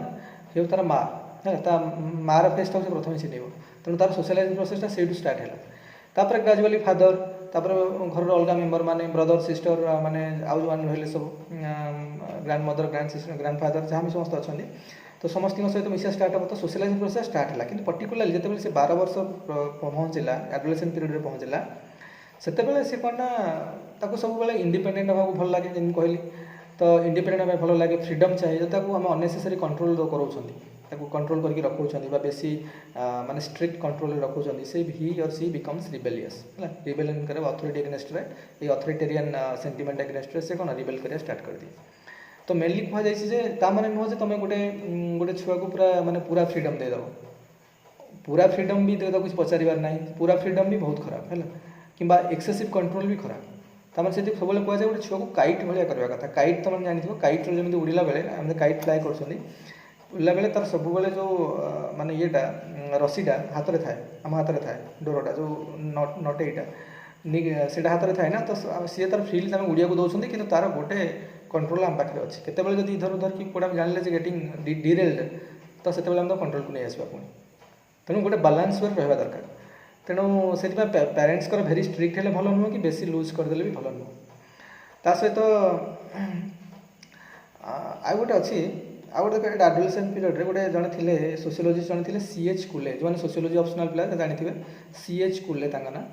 ये तार माँ है मार फेजटा से प्रथम चिन्ह तेणु तार सोशलाइजेशन प्रोसेसटा से स्टार्ट है तापर ग्रेजुअली फादर तापर घर अलग मेम्बर माने ब्रदर सिस्टर माने आउ जो रही सब grand mother grand sister grand father जहाँ भी समस्त अच्छा तो समस्त सहित मिसा स्टार्ट हम तो सोशलाइजेशन प्रोसेस स्टार्ट है कि पर्टिकुलाली जिते से 12 वर्ष पहुँचला एडोलेसेंट पीरियड में पहुँचला से सी कौन ना सब इंडिपेंडेंट होगा भल लगे जमी कहली तो इंडिपेंडेंट होगा भल लगे फ्रीडम चाहिए जो आम अनेसेसरी कंट्रोल कराऊँ कंट्रोल करके रखुँच बेसी माने स्ट्रिक्ट कंट्रोल रखुँच से ही और सी बिकम्स रिबेलियस है रिबेलियन करे अथॉरिटी एग्नेस्ट ये अथॉरिटेरियन सेंटिमेंट एग्नेस्ट से कौन रिबेल करिया स्टार्ट कर दी तो मेनली कहुई माने नुह तुम गोटे गोटे छुआ को पूरा माने पूरा फ्रीडम दे दो पूरा फ्रीडम भी दे दो कुछ पचार ना पूरा फ्रीडम भी बहुत खराब है कि एक्सेसिव कंट्रोल भी खराब तमें से सब कहुए गोटे छुआ को काइट भाया करवा कथा काइट तुम जानी काइट जमी उड़ला बेले आम काइट फ्लाए कर उड़ला बेले तार सब जो माने येटा रसीटा हाथ में थाए आम हाथ में थाए डोरटा जो नटेटा से हाथ में थाए ना तो सी तार फिल्ड आम उड़िया दौरान कि तार गोटे कंट्रोल आम पाखे अच्छे केतबेले जब इधर उधर कि कौटा जान गेटिंग डिरेल्ड तो से कंट्रोल को नहीं आसवा पुणी तेणु गोटे बालान्स वे रहा दरकार तेणु से पेरेन्ट्स भेरी स्ट्रिक्ट हेल्ले भल नुह कि बेसी लुज करदे भी भल नुह ता सहित आ गोटे अच्छी आ गोटे एडोलेसेंट पीरियड गोटे जड़े थे सोशियोलोजिस्ट जड़े थे सीएच कुले जो मैंने सोशियोलोजी ऑप्शनल पिला जानते सीएच कुले ना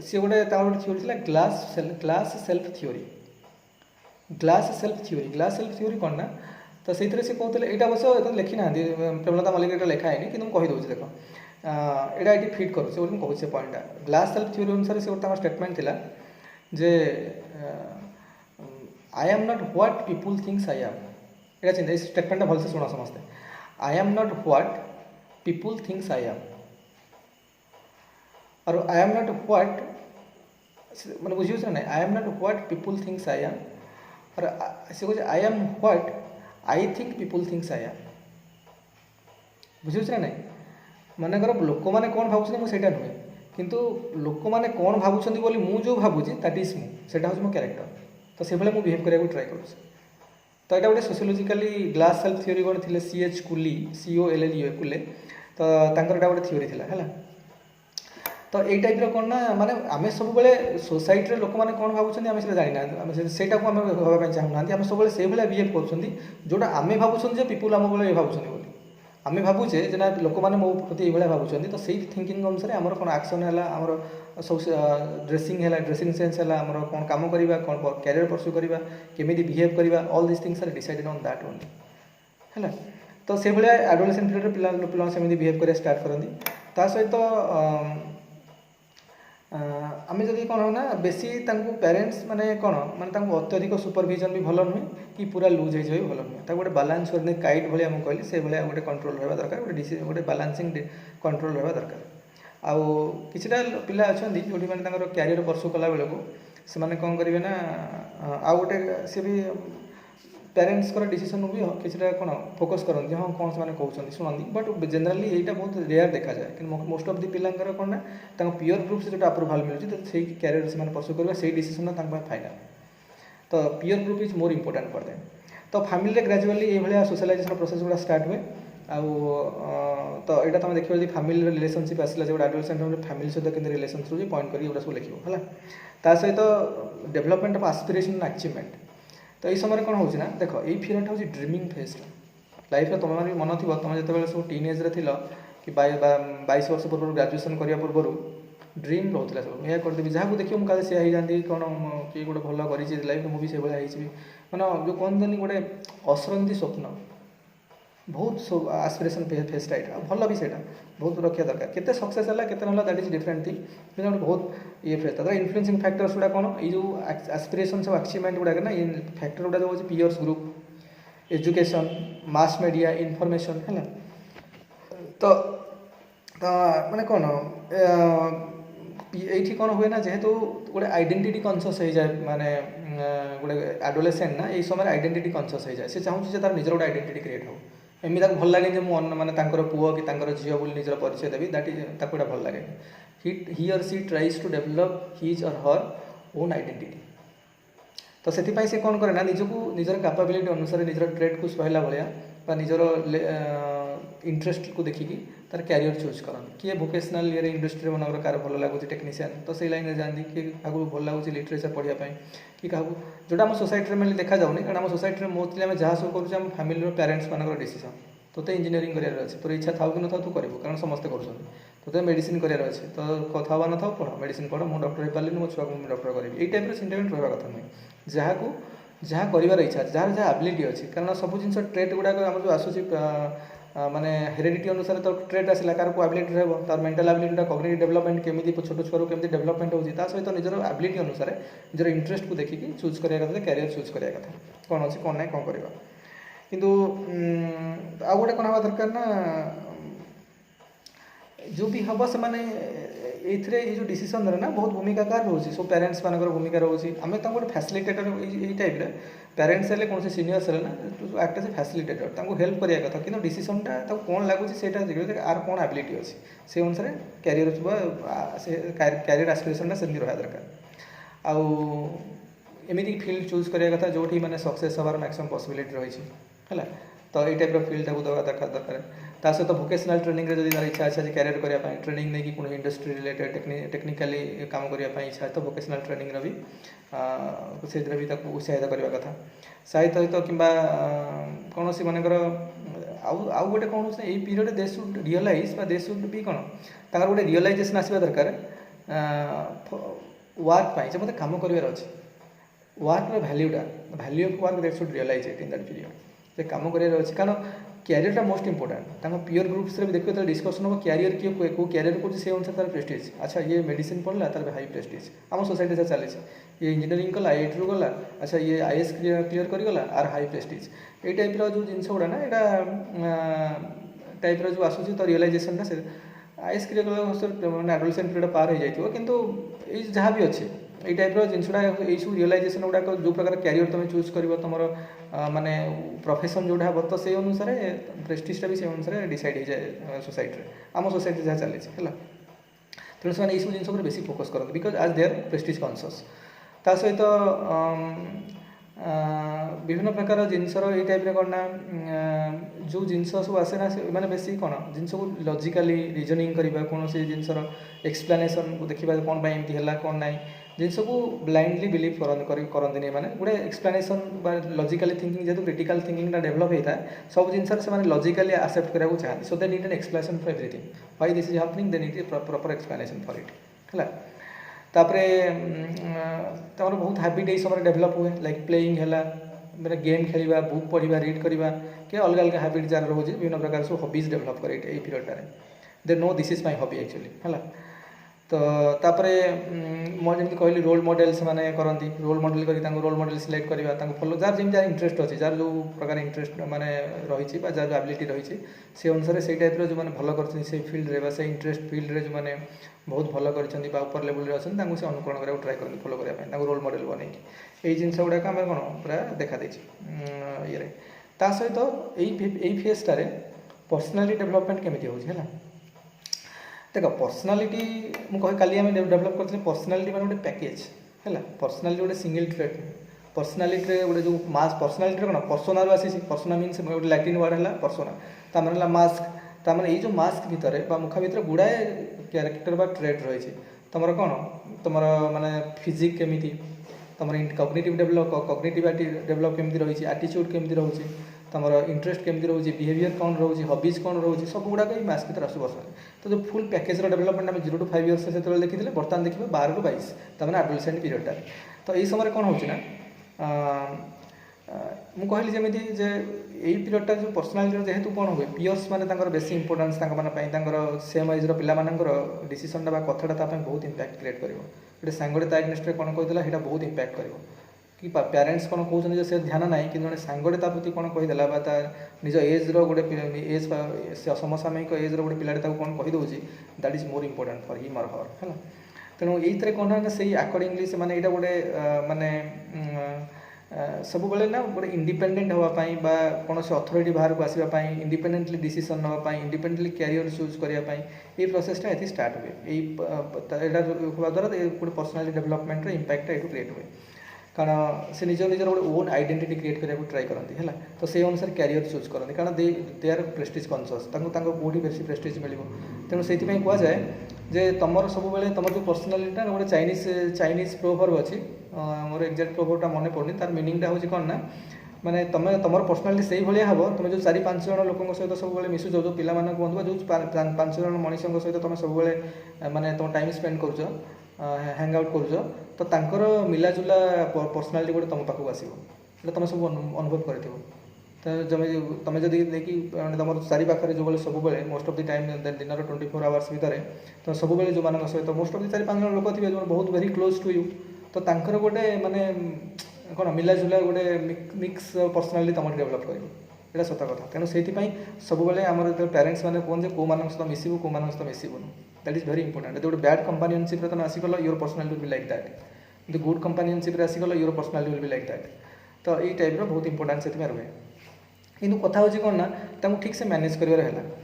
सी गोटे थ्योरी था glass self theory glass self theory कौन ना तो से कहते यहाँ अवश्य लिखी ना प्रेमलता मल्लिक ये लिखा है कि कहीदे देख यहाँ ये फिट करूँ कहूँ से पॉइंटा ग्लास सेल्फ थ्योरी अनुसार से गोटे स्टेटमेंट थिला जे I am not what people thinks I am ये चिंता स्टेटमेंटा भलसे शुण समस्ते I am not what people thinks I am और आई एम नॉट व्हाट मैंने बुझे ना I am not what people thinks I am और से कहे I am what I think people thinks I am बुझे ना नहीं मनकर लोक मैंने कौन भावुँ मुझे नुहे किंतु लोक मैंने कौन भावुं बोली मुझे भावुची दैट इज मुझे हूँ मो क्यारेक्टर तो से भाई मुझे बिहेव कराया ट्राए करूँ तो यहाँ गोटे सोशियोलोजिकली ग्लास सेल्फ थ्योरी कौन थे सीएच कुली COLLE कुले तो तांकर गोटे थ्योरी थिला है तो यही टाइप कौन ना माने आम सब सोसाइटी लोक मैंने कौन भावुं आम से जाना से हाँवाई चाहूना आम सब से भाया बिहेव कर जोटा आम भावुँ पीपुल आम भाई भावुँ बोली आम भावुचे ना लोक मैंने मो प्रति ये भावुं तो से थिंकिंग अनुसार आम कौन एक्शन है आमर सब ड्रेसिंग है ड्रेसिंग सेन्स है आमर कौन काम करवा कौन कैरियर परस्यू करवा केमी बिहेव करवा all this things are decided on that only है तो से भाया एडोलेसेंट पीरियड पिला सेमती बिहेव कर स्टार्ट करती ता सहित आम जदि कौन होना बेसी पेरेन्ट्स माने कौन माने अत्यधिक सुपरविजन भी भल नुहे कि पूरा लुज हो भल नुहे गोटे बालांस करने गाइड भाई आमको कहली से भाया गोटे कंट्रोल रहा दरकार गोटे बालांसिंग कंट्रोल रहा दरकार आउ किछिटा पिला अच्छा जो मैंने क्यारियर परस्यू कला बेलू से कौन करेंगे ना आउ गोटे सी भी पेरेन्ट्स डिसीजन भी किसी कौन फोकस करती हाँ कौन से कहते शुणती बट जेनराली यहाँ बहुत रेयर देखा जाए कि मोस्ट ऑफ दी पिलांकर कौन ना पीयर ग्रुप से जो अप्रूवाल मिलूँ तो से क्यारियर से परस्यू करवा से डिसीजन फाइनाल तो peer group is more important for them तो फैमिली ग्रेजुअली ये सोशलाइजेशन प्रोसेस गुड़ा स्टार्ट हुए आउ तो यहाँ तुम देखिए जब फैमिली रिलेशनशिप आसला जो एडोलेसेंट फैमिली सहित के रिलेशन रही पॉइंट कर सब लिख है ता सहित development of aspiration and achievement तो ये समय कौन होना देख ये पीरियड हूँ ड्रीमिंग फेज लाइफ में तुम मैंने मन थी तुम जो सब टीनेज थी कि 22 वर्ष पूर्व ग्रेजुएशन करने पूर्व ड्रीम रोला सब यह करदेवी जहाँ देखिए मुझे सी जाती कौन किए गोटे भल कर लाइफ मुझे से भाई मैंने जो कहते गोटे असरंती स्वप्न बहुत एस्पिरेशन फेजटा यहाँ भल भी सहीटा बहुत रखा दरकार केते सक्सेस है केते ना दैट इज डिफरेंट थिंग कि बहुत ये फेज था इन्फ्लुएंसिंग फैक्टर्स गुड़ा कौन ये जो एस्पिरेशन सब अचीवमेंट गुड़ाक ना ये फैक्टर गुड़ा जो peers group education mass media information है तो माने कौन ये कौन हुए ना जेहेतु गोटे आइडेंटिटी कॉन्शियस हो जाए माने गोटे एडोलेसेंट ना ये समय आइडेंटिटी कॉन्शियस हो जाए से चाहूँ तार निजर गोटे आइडेंटिटी क्रिएट हो एमती भल लगे माने पुओ कि झील बोली निजर परिचय देवी दैट इज भल लगे ही और सी ट्राइज टू डेभलप हिज और हर ओन आइडेंटिटी तो से कौन करे ना निजक निजर कैपेबिलिटी अनुसार निजर ट्रेड को सहला भाया निजर इंटरेस्ट को देखिकी तार कैरियर चूज करते किए भोकेशनल ये इंडस्ट्री मनकर कार भल लगुच टेक्नीशियन तो से लाइन में जाती कि क्या भल लगुच लिटरेचर पढ़ाई कि क्या जोटा आम सोसाइटी में देखा जाऊनी कारण आम सोसाइटी में मोस्टली आम जहाँ सब करें फैमिली पेरेंट्स मान डिसीजन तो इंजीनियरिंग करार अच्छे तोर इच्छा था कि न था तू करू कारण समस्ते कर मेडिसिन करार अच्छे तो कथा हुआ न था पढ़ मेडिसिन पढ़ मुझे डॉक्टर हो पारे मो छुआ को डॉक्टर करी यही टाइप सेंटिमेंट रहा कथा नुहे जहाँ को जहाँ कर इच्छा जहाँ जहाँ एबिलिटी अच्छी कारण सब जिन ट्रेड गुड़ाक आम जो आसूसी माने हेरिडिटी अनुसार तो ट्रेड आसला कार को एबिलिटी रहा तार मेंटल एबिलिटी कॉग्निटिव डेवलपमेंट केमी छोट छुआ केमी डेवलपमेंट होती सहित निजर एबिलिटी अनुसार निजर इंटरेस्ट को देखिए चूज कराया कथा कैरियर चूज कराया कथा कौन अच्छी कौन ना कौन करवा किंतु आ गोटे कौन हवा दरकार ना जो भी हम से माने ये जो डिसीजन ना बहुत भूमिका कार रोचे सब पेरेंट्स मान भूमिका रोचे आम गोटे फैसिलिटेटर ये टाइप पेरेंट्स है कौन से सीनियर्स है ना act as a facilitator help कराया कथा कि डिसीजनटा कौन लगुच से आर कौन एबिलिटी अच्छी से अनुसार कैरियर कैरियर एस्पिरेशनटा से रहा दरकार आमती फील्ड चूज कराया कथा जो मैंने सक्सेस हबार मैक्सिमम पॉसिबिलिटी रही है तो ये टाइप फिल्ड देवा दरकार ता सहित भोकेशनल ट्रेनिंग रे जदि तार इच्छा अच्छे कैरियर करने ट्रेनिंग नहीं कि कौन इंडस्ट्री रिलेटेड टेक्निकाली काम करने इच्छा है तो भोकेशनल ट्रेनिंग भी से भी उत्साहित करने कथा सहित सहित कि कौन सी मनकर आउ गोटे कौन हो period they should realise they should भी कौन तार गोटे रियलाइजेसन आसवा दरकार वर्क पाई मत कम करार अच्छे वर्क भैल्यूटा value of work that should realize it in that period से कम करार अच्छे कारण क्यारियरटा मोस्ट इंपोर्टेंट पीयर ग्रुप्स देखिए तो डिस्कसन हम क्यारियर किए कौ क्यारियर कर से अनुसार तार प्रेस्टीज अच्छा ये मेडिसिन पढ़ला तार हाई प्रेस्टीज आम सोसाइटी से चली ये इंजीनियरिंग कला एट रू गला अच्छा ये आईएएस क्लीयर करगला आर हाई प्रेस्टीज ये टाइप जो जिन गुड़ा ना यहाँ टाइप जो आसूँ तो रियलाइजेसनटा से आईएएस क्लीयर कला मैंने एडोलसेंट पीरियड पार हो जाए कितु ये जहाँ भी अच्छे ये टाइप जिनसा ये सब रियलाइजेसन गुड़ाक जो प्रकार कैरियर तुम चूज कर तुम माने प्रोफेशन जोड़ा हम तो से अनुसार प्रेस्टीजटा भी से अनुसार डिसाइड हो जाए सोसाइटी आम सोसाइटी जहाँ चली है तेणु से सब जिन बेसी फोकस करते बिकज आज दे आर प्रेस्टीज कॉन्शियस ता सहित विभिन्न प्रकार जिनसर ये टाइप कौन ना जो जिनस सब आसे ना मैंने बेसी कौन जिन को लॉजिकली रीजनिंग करवा कौन से जिनसर एक्सप्लेनेशन को देखा कौन एमती है कौन ना जिनस को ब्लाइंडली बिलीव करते मैंने गोटे एक्सप्लेनेशन लॉजिकली थिंकिंग जेहतु क्रिटिकल थिंकिंग डेभलप होता है सब जिनस से लॉजिकली एक्सेप्ट करने चाहते so they need an explanation for everything why this is happening they need proper explanation for it है तापरे तमर बहुत हैबिट यही समय डेभलप हुए लाइक प्लेइंग है मैंने गेम खेलवा बुक पढ़ा रीड करवा कि अलग अलग हैबिट जार रोचे विभिन्न प्रकार सब हॉबीज डेभलप करे ये period they know this is my hobby actually है तो तापरे जमी कहली रोल मॉडल से माने करती रोल मॉडल कर रोल मॉडल सिलेक्ट करवा फॉलो जार जमी जार इंटरेस्ट अच्छी जार जो प्रकार इंटरेस्ट माने रही जार जो एबिलिटी रही से अनुसार से टाइप जो मैंने भल कर फिल्ड से इंटरेस्ट फिल्ड जो मैंने बहुत भल कर लेवल अच्छे से अनुकरण करा ट्राए करते फॉलो करने रोल मॉडल बन यही जिन गुड़ाक आम कौन पूरा देखा ये सहित यही फेजटार पर्सनालीटी डेभलपमेंट केमी होगा देख पर्सनालीटी मुझे काली आम डेभलप करते पर्सनालीटी मैंने गोटे पैकेज है पर्सनालीटी गोटे सिंगल ट्रेट पर्सनालीटी गोटे जो मास पर्सनालीटी कौन पर्सोना आसी पर्सोना मीन्स गोटे लैटिन वर्ड है पर्सोना तार मास्क तार ये जो मास्क भितर मुखा भितर गुड़ाए क्यारेक्टर बा ट्रेट रही तुम कौन तुम माने फिजिक केमी तुम कग्निटिव डेभलप केमी रही आटीट्यूड केमी रोचे तुम इंटरेस्ट केमी रोचे बिहेवियर कौन रोचे हॉबीज कौन रोचे सब गुड़ाक मास्क भर आस तो जो फुल पैकेज डेभलपमेंट आम 0 to 5 years से देखी बर्तमान देखिए 12 to 22 तमें एडोलसेंट पीरियडटा तो यही समय कौन होना मुझे कहली जमी जे यही पीरियडटा जो पर्सनालीटी जेहेतु कौन हुए पियर्स मैंने बेसी इंपोर्टान्स सेम एज्र पिलाମାନଙ୍କର डिसीजनटा कथाटा बहुत इंपैक्ट क्रिएट कर गोटे सांगटे ता एग्नेस्ट कौन कहला ସେଇଟା बहुत इंपैक्ट कर कि पेरेंट्स कौन कहते से ध्यान ना कि जड़े सांगटे ता प्रति कौन कहीदेला निज एज्र गोटे एज समसामयिक एज्र गोटे पिलाटे कौन कहीदे that is more important for him or her है तेणु ये कौन ना से आकॉर्डिंगली से माने यहाँ गोटे माने सब बेले ना गोटे इंडिपेंडेंट हाँपाई कौन से अथॉरिटी बाहर को आसवाई इंडिपेंडेंटली डिसीजन नापी इंडिपेंडेंटली कैरियर चूज करने ये प्रोसेसटा ये स्टार्ट हुए यहाँ हवा द्वारा गोटे पर्सनालीटी डेभलपमेंट इंपैक्ट ये क्रिएट हुए कारण से निज निजर गोटे ओन आइडेंटिटी क्रिएट करने ट्राए करती है तो से अनुसार कैरियर चूज करते कारण दे आर प्रेस्टीज कॉन्शियस कौटी बेसी प्रेस्टीज मिल तेणु से कहुए जे तुम सब तुम जो पर्सनालीटा गोटे चाइनीज प्रोवर्ब अच्छी मोर एक्जाक्ट प्रोवर्बटा मन पड़नी तार मीनिंगटा हूँ कौन ना माने तुम पर्सनालीटी से भाया हम तुम जो 4-5 जन लोक सहित सब मिसुच जो पिला कहूँ जो 5 जन मनीष सहित तुम सब माने तुम टाइम स्पेंड कर हैंग आउट कर तो मिलाजुला पर्सनालीटी गोटे तुम पाखक आसो तुम सब अनुभव कर तुम जब देखिए तुम चारि पाखे जो सब मोस्ट ऑफ द टाइम दिन 24 आवर्स भितर तो सब जो मान सहित मोस्ट ऑफ द 4-5 जन लोक थे जो बहुत वेरी क्लोज टू यू तो तांकर गोटे माने कौन मिलाजुला गोटे मिक्स पर्सनालीटी तुम डेभलप कर यहाँ सत कथा तेणु से सब आम जो पेरेंट्स मैंने कहते कौ मान सहित मिसबू कौ मान सहित मिसबून दैट इज वेरी इंपोर्टेंट गोटे बैड कंपानियनशिप तुम आसीगल your personality will be like that good companionship आसीगल your personality will be like that तो ये टाइप बहुत इंपोर्टेंट से रुहे किंतु कथा हूँ कौन ना ठीक से मैनेज कर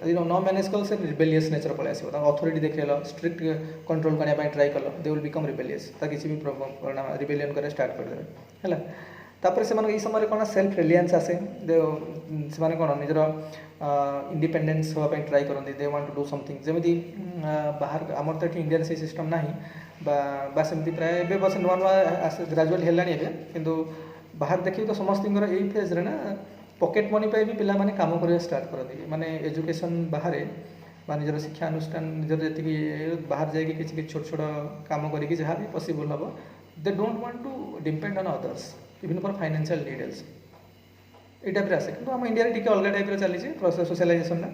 न मैनेज कल से रिबेलियस नेचर पलि आस अथॉरिटी देखेल स्ट्रिक्ट कंट्रोल करने ट्राए कल दे विल बिकम रिबेलियस किसी भी रिबेलियन कर स्टार्ट करदे है तापर से ये समय कौन सेल्फ रिलायंस आसे से कौन निजर इंडिपेंडेंस होगापी ट्राए करते they want to do something जमी बाहर आमर तो ये इंडिया से सिस्टम ना सेमती प्राय बस नुआ नुआ ग्राजुएट है किंतु बाहर देखिए तो समस्त यही फेज्रे ना पकेट मनी भी पिला काम करने स्टार्ट करती माने एजुकेशन बाहर निजर शिक्षा अनुष्ठान निजर जी बाहर जाकि किसी छोट छोट काम करके जहाँ भी पॉसिबल हम they don't want to depend on others even for financial details ये टाइप आसे कि आम इंडिया टी अलग टाइप चली प्रोसेस सोशलाइजेशन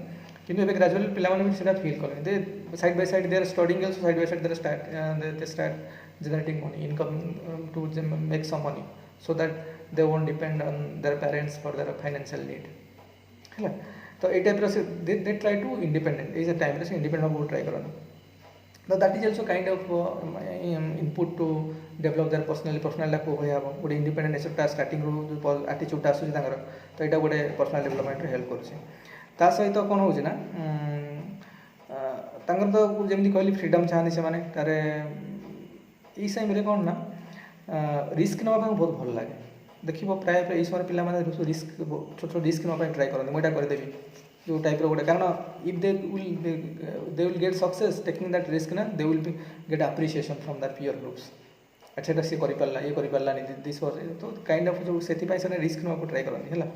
कि ग्राजुएट पे फिल कले they side by side they are studying also side by side they start generating money income to make some money so that they won't depend on their parents for their financial need है तो ये type they try to independent ये time से independent हम try करना तो that is also kind of input to develop their personality को गोटे इंडिपेंडेंट नेचरटा स्टार्टिंग एटीट्यूडटा आसूँ तो यहाँ गोटे पर्सनाल डेभलपमेंट हेल्प कर सहित कौन हो तो जमी कहली फ्रीडम चाहती से ये समय कौन ना रिस्क नापा बहुत भल लगे देख प्राय ये समय पे रिस्क छोट छोट रिस्क नापा ट्राए करते मुझे करदेवी जो टाइप गोटे कारण if they will get success taking that risk ना they will be get appreciation from that peer groups अच्छा सी कर पारानी दिस तो काइंड ऑफ जो से रिस्क नापा ट्राए करते है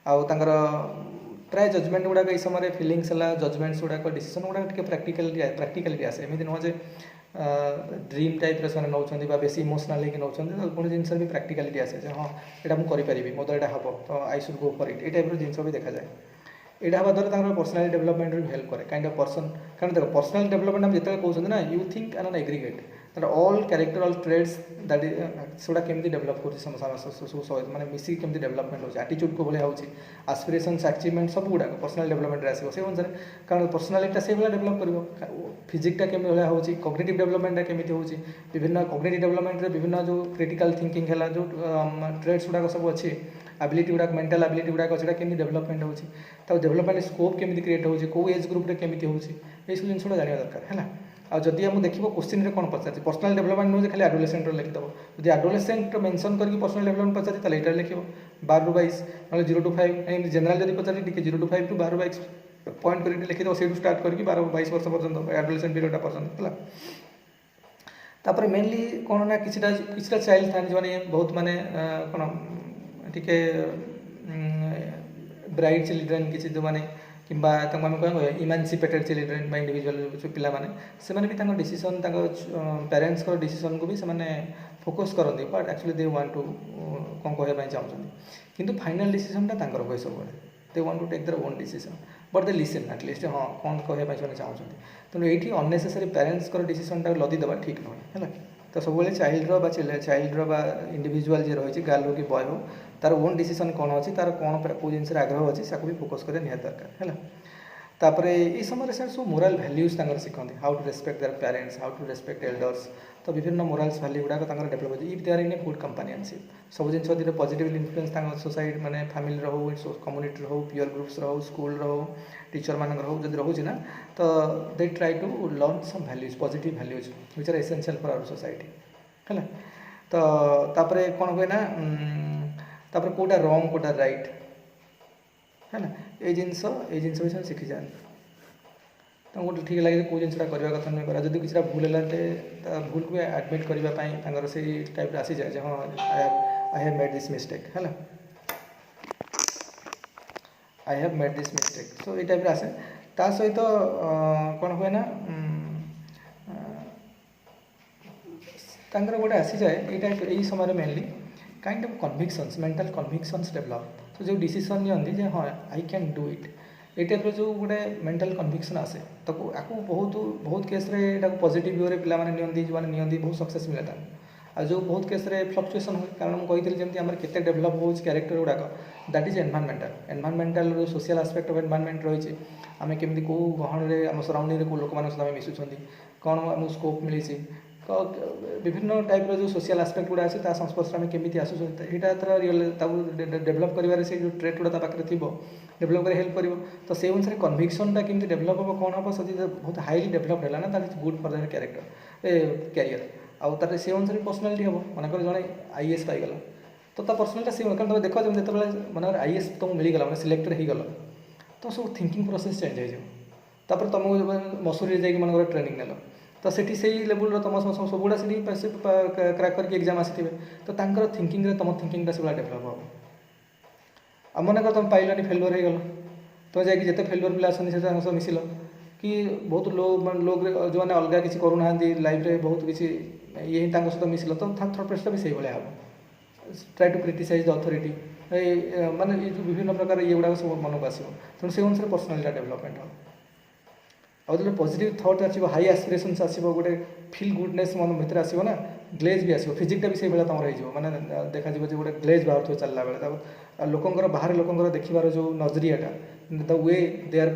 आउर प्राय जजमेंट गुड़ाक ये समय फिलिंग्स है जजमेंट्स गुड़ाक डिसीजन गुड़ाक प्राक्टिकालिटी आसे एमती नुह ड्रीम टाइप से नौ बेस इमोशनाल होकर नौ तो कौन जिन भी प्राक्टिकालिटी आसे हाँ यहाँ मुझे करी मो यहाँ हम तो I should go for it ये टाइप जिन भी देखा जाए यहाँ हवा द्वारा पर्सनाल डेवलपमेंट भी हेल्प करे काइंड ऑफ पर्सन कारण देख पर्सनाल डेवलपमेंट हम जिते कहते ना you think an aggregate that all character all traits that सेटा केमती डेवलप कर माने मिसी केमती डेवलपमेंट हो एटीट्यूड को भाया होची एस्पिरेशंस अचीवमेंट सब गुड़ा पर्सनाल डेवलपमेंट आसो से अनुसार कारण पर्सनालिटी से भाया डेवलप कर फिजिक्टा केमी भाया होची कॉग्निटिव डेवलपमेंट केमी होची विभिन्न कॉग्निटिव डेवलपमेंट विभिन्न जो क्रिटिकल थिंकिंग है जो ट्रेड्स गुड़ाक सब अच्छी एबिलिटी गुड़ाक मेंटल एबिलिटी गुड़ाक से केमी डेवलपमेंट होची तो डेवलपमेंट स्कोप केमी क्रिएट होची को एज ग्रुप रे केमी होची ये सब जिन जाना दरकार है आदि आम देखो क्वेश्चन कौन पचार पर्सनाल डेवलपमेंट नुहे खाली एडोलेसेंट लिखिदेव जब एडोलेसेंट मेंशन करके पर्सनाल डेवलपमेंट पचार ये लिख 12 ରୁ 22 ना 0 to 5 जनरल जब पचार 0 to 5 to 12 ରୁ 22 पॉइंट करके लिखिदेव से स्टार्ट करके 12 ରୁ 22 वर्ष पर्यटन एडोलेसेंट पीरियड पर्यटन है तापर मेनली कौन ना किसी चाइल्ड था जो बहुत माने कौन टी ब्राइट चिल्ड्रेन किसी जो मैंने कि इमानसिपेटेड चिल्ड्रेन इंडिविजुअल जो पिला भी डिसीजन पेरेंट्स डिसीजन को भी फोकस करते but actually they want to कौन कहना चाहते किंतु फाइनल डिसीजनटा हुए सब they want to take their own decision but they listen at least हाँ कौन कहना चाहते तेणु ये अननेसेसरी पेरेंट्स डिसीजनटा लदिदेवा ठीक नुहे है तो सब चाइल्ड्र इंडिविजुअल जी रही गर्ल हो कि बॉय हो तार ओन डिसीजन कौन अच्छी तार कौन कौ जिन आग्रह अच्छी से भी फोकस करें निहाती दरकार है तापर ये समय से सब मोराल भैल्यूज शिखती how to respect their parents how to respect elders तो विभिन्न मोराल्स भैल्यू गुड़ाक डेभलप हो if they are in a good companionship सब जिन पॉजिटिव इन्फ्लुएंस सोसाइटी माने फैमिली हो कम्युनिटी हो पीयर ग्रुप्स हो स्कूल हो टीचर मान हो जब रोचे ना तो they try to learn some values positive values which are essential for our society है तो तापर कौन हुए ना तापर कोटा रॉन्ग कोटा राइट है ना ये जिनस विषय शिखी जाए तो गोटे ठीक लगे कौ जिनसा करवा कथा नुहे करा जब किसी भूल है भूल को एडमिट करने से टाइप आसी जाए हाँ I have made this mistake है I have made this mistake so ये टाइप आसे ता सहित कौन हुए ना गोटे आसी जाए ये टाइप यही समय mainly kind of convictions mental convictions develop तो जो डिसीजन नि हाँ आई कैन डू इट ये टाइप जो गोटे मेंटल कन्विक्शन आसे तो आपको बहुत केस पॉजिटिव वे पे जो मैंने बहुत सक्सेस मिले आ जो बहुत केस फ्लक्चुएसन हुए कारण मुझे जमी आम के डेभलप हो कैरेक्टर गुड़ाक दैट इज एनवायरमेंटल जो सोशल आस्पेक्ट ऑफ एनवायरमेंट रही आम केमी कौ गहन में आम सराउंडिंग को लोक सहित मिसुँच कौन आम स्कोप मिली विभिन्न टाइप जो सोशल आस्पेक्ट गुड़ा अच्छे संस्पर्श में केमी आसूँ यहाँ डेभलप कर जो ट्रेट गुड़ा पाखे थी डेभलप कर हेल्प कर तो से अनुसार कन्विक्शनटा केमी डेभलप हम कौन हम से बहुत हाईली डेभलप है ना that is good for their character career आउ तार से अनुसार पर्सनालीटी हम मनकर जड़े आईएएस पाईगला तो ता पर्सनालिटी से कारण तुम देख जब जो मैंने आईएएस तुमको मिलगला मैंने सिलेक्टेड हो गल तो सब थिंकिंग प्रोसेस चेंज हो तुमको मसूरी जाकि मन ट्रेनिंग नेल तो सेठी से लेवल तुम सब गुड़ा से क्रैक करके एग्जाम आसी तो थिंकिंग तुम थिंकिंग से डेभलप हम आ मन कर तुम पाइलानी फेलुअर हो गल तो जाकि जिते फेलुअर पिला आस मिसिल कि बहुत लोग जो मैंने अलग किसी करूना लाइफ रे बहुत किसी ये सहित मिसिल तो थर्ड प्रेसटा भी से भाया हम try to criticise the authority माने ये जो विभिन्न प्रकार ये गुड़ा सब मन को आसो तेणु से अनुसार पर्सनालिटी डेभलपमेंट हम आउ जो पॉजिटिव थॉट आसो हाई एस्पिरेशंस आसो गोटे फील गुडनेस मन भितर आसो ना ग्लेज भी आसो फिजिक्टा भी से भाया तुम हो मैंने देखा जो गोटे ग्लेज बाहर चलला बेले लोकंर बाहर लोकंर देखिबार जो नजरियाटा the way they are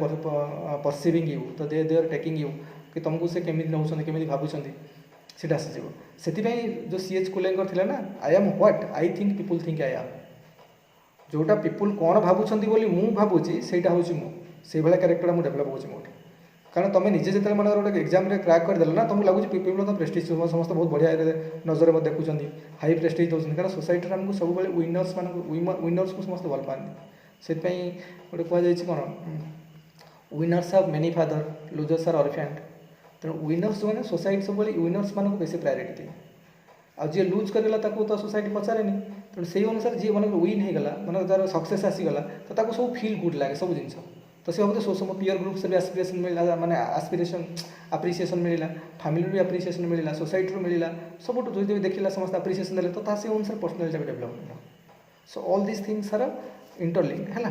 perceiving you तो दे आर टेकिंग यू कि तुमको से केमी नौ केमी भावुं सीटा आसीज से जो सीएच कुलेंकर थिला ना I am what I think people think I am जोटा पीपुल कौन भावुंट बोली मु भावुची सेटा हूँ से भाया क्यारेक्टर मुझे डेभलप होची मोटे कारण तुम निजे जिते मन गोटे एग्जाम क्राक करदेल ना तुमको लगुच पीपल तो प्रेस्टिज समस्त बहुत बढ़िया नजर में देखुं हाई प्रेस्टिज दौरान कारण सोसाइटी आमको सब विनर्स मान विनर्स को समस्त भल पाती से गोटे कहुई कौन winners have many father losers are orphaned तेणु विनर्स जो मैंने सोसाइटी सब विनर्स मान को बेसी प्रायोरिटी दिए आ जी लुज करला तो सोसाइटी पचारे तेणु से अनुसार जी मन विन होगा मन तार सक्सेस आसीगला तो सब फिल गुड लगे सब जिन तो से भाव सो पीयर ग्रुप से भी एस्पिरेशन मिला माने एस्पिरेशन एप्रिसिएशन मिला फैमिली भी एप्रिसिएशन मिला सोसाइटी मिला सब जो देखला समस्त एप्रिसिएशन देले तो से अनुसार personality development so all this things are interlinked है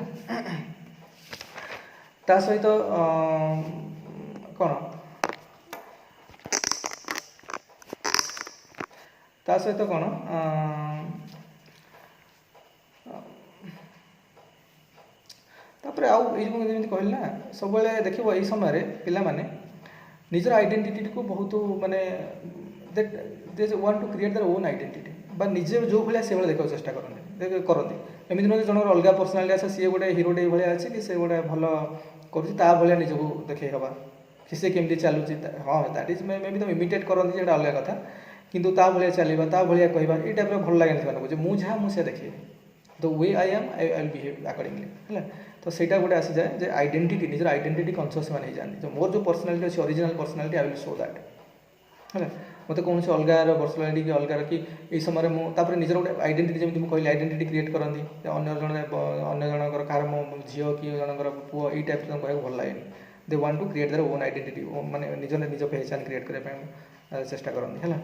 ता सहित कौन ता सहित कौन तापर आउ जमी कहली ना सब देखो यही समय पिला माने निजर आइडेंटिटी को बहुत माने they want to create their own identity बा निजे जो भाया से देखा चेष्टा करती एमती नुह जन अलग पर्सनालिटी आसे सी गोटे हिरोटे भाया अच्छे कि से गोटे भल कर निजक देखे हवा कि से केमती चलुची हाँ दैट इज मे बी तुम इमिटेट करती जो अलग कथा किंतु ता भाया चलवा ता भाया कहवा ये टाइप भल लगे मुझे मुझे देखे the way I am I will behave accordingly है तो सहीटा गोटे आसी जाए जे आइडेंटिटी निजर आइडेंटिटी कन्सियस मैंने जाती जो मोर जो पर्सनालिटी अच्छी original personality I will show that है मत कौन से अलगार पर्सनालिटी कि अलगार कि ये समय मुझे निजर गोटे आइडेंटिटी जमी मुझे कहली आइडेंटिटी क्रिएट करती अन्य जनकर कहार मो झील कि जनकर पुओ ये टाइप कह भल लगे they want to create their own identity माने निज पहचान क्रिएट करने चेष्टा करती है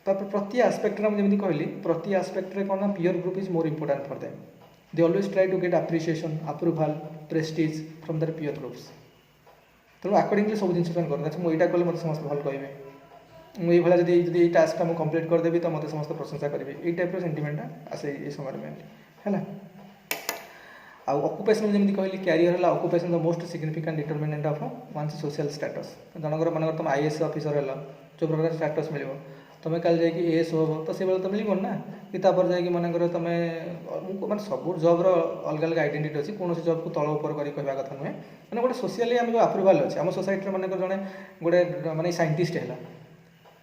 प्रति आस्पेक्ट जमी कहली प्रति आस्पेक्ट कौन ना peer group is more important for them they always try to get appreciation approval prestige from their peer groups तेणु अकॉर्डिंगली सब जिन कर मुझे कले मत समस्त भल कहे मुझे जब टास्कटा मुझे कंप्लीट करदेवी तो मत समस्त प्रशंसा करेंगे ये टाइप सेंटिमेंटा आसे ये समय में है ऑक्युपेशन जमी कहली कैरियर है occupation the most significant determinant of one's social status जनकर मन तुम आईएएस ऑफिसर है जो प्रकार स्टेटस मिल तुम कल जाकि एएस हम तो से तो मिल ना कि जा मनकर तुम मैं सब जब्र अलग अलग आइडेंटिटी अच्छी कौन जब को तल ऊपर कर कहवा कथा नुहे मैंने गोटे सोशियाली आम जो अप्रूवाल अच्छे आम सोसाइटी मन जड़े गोटे माने साइंटिस्ट है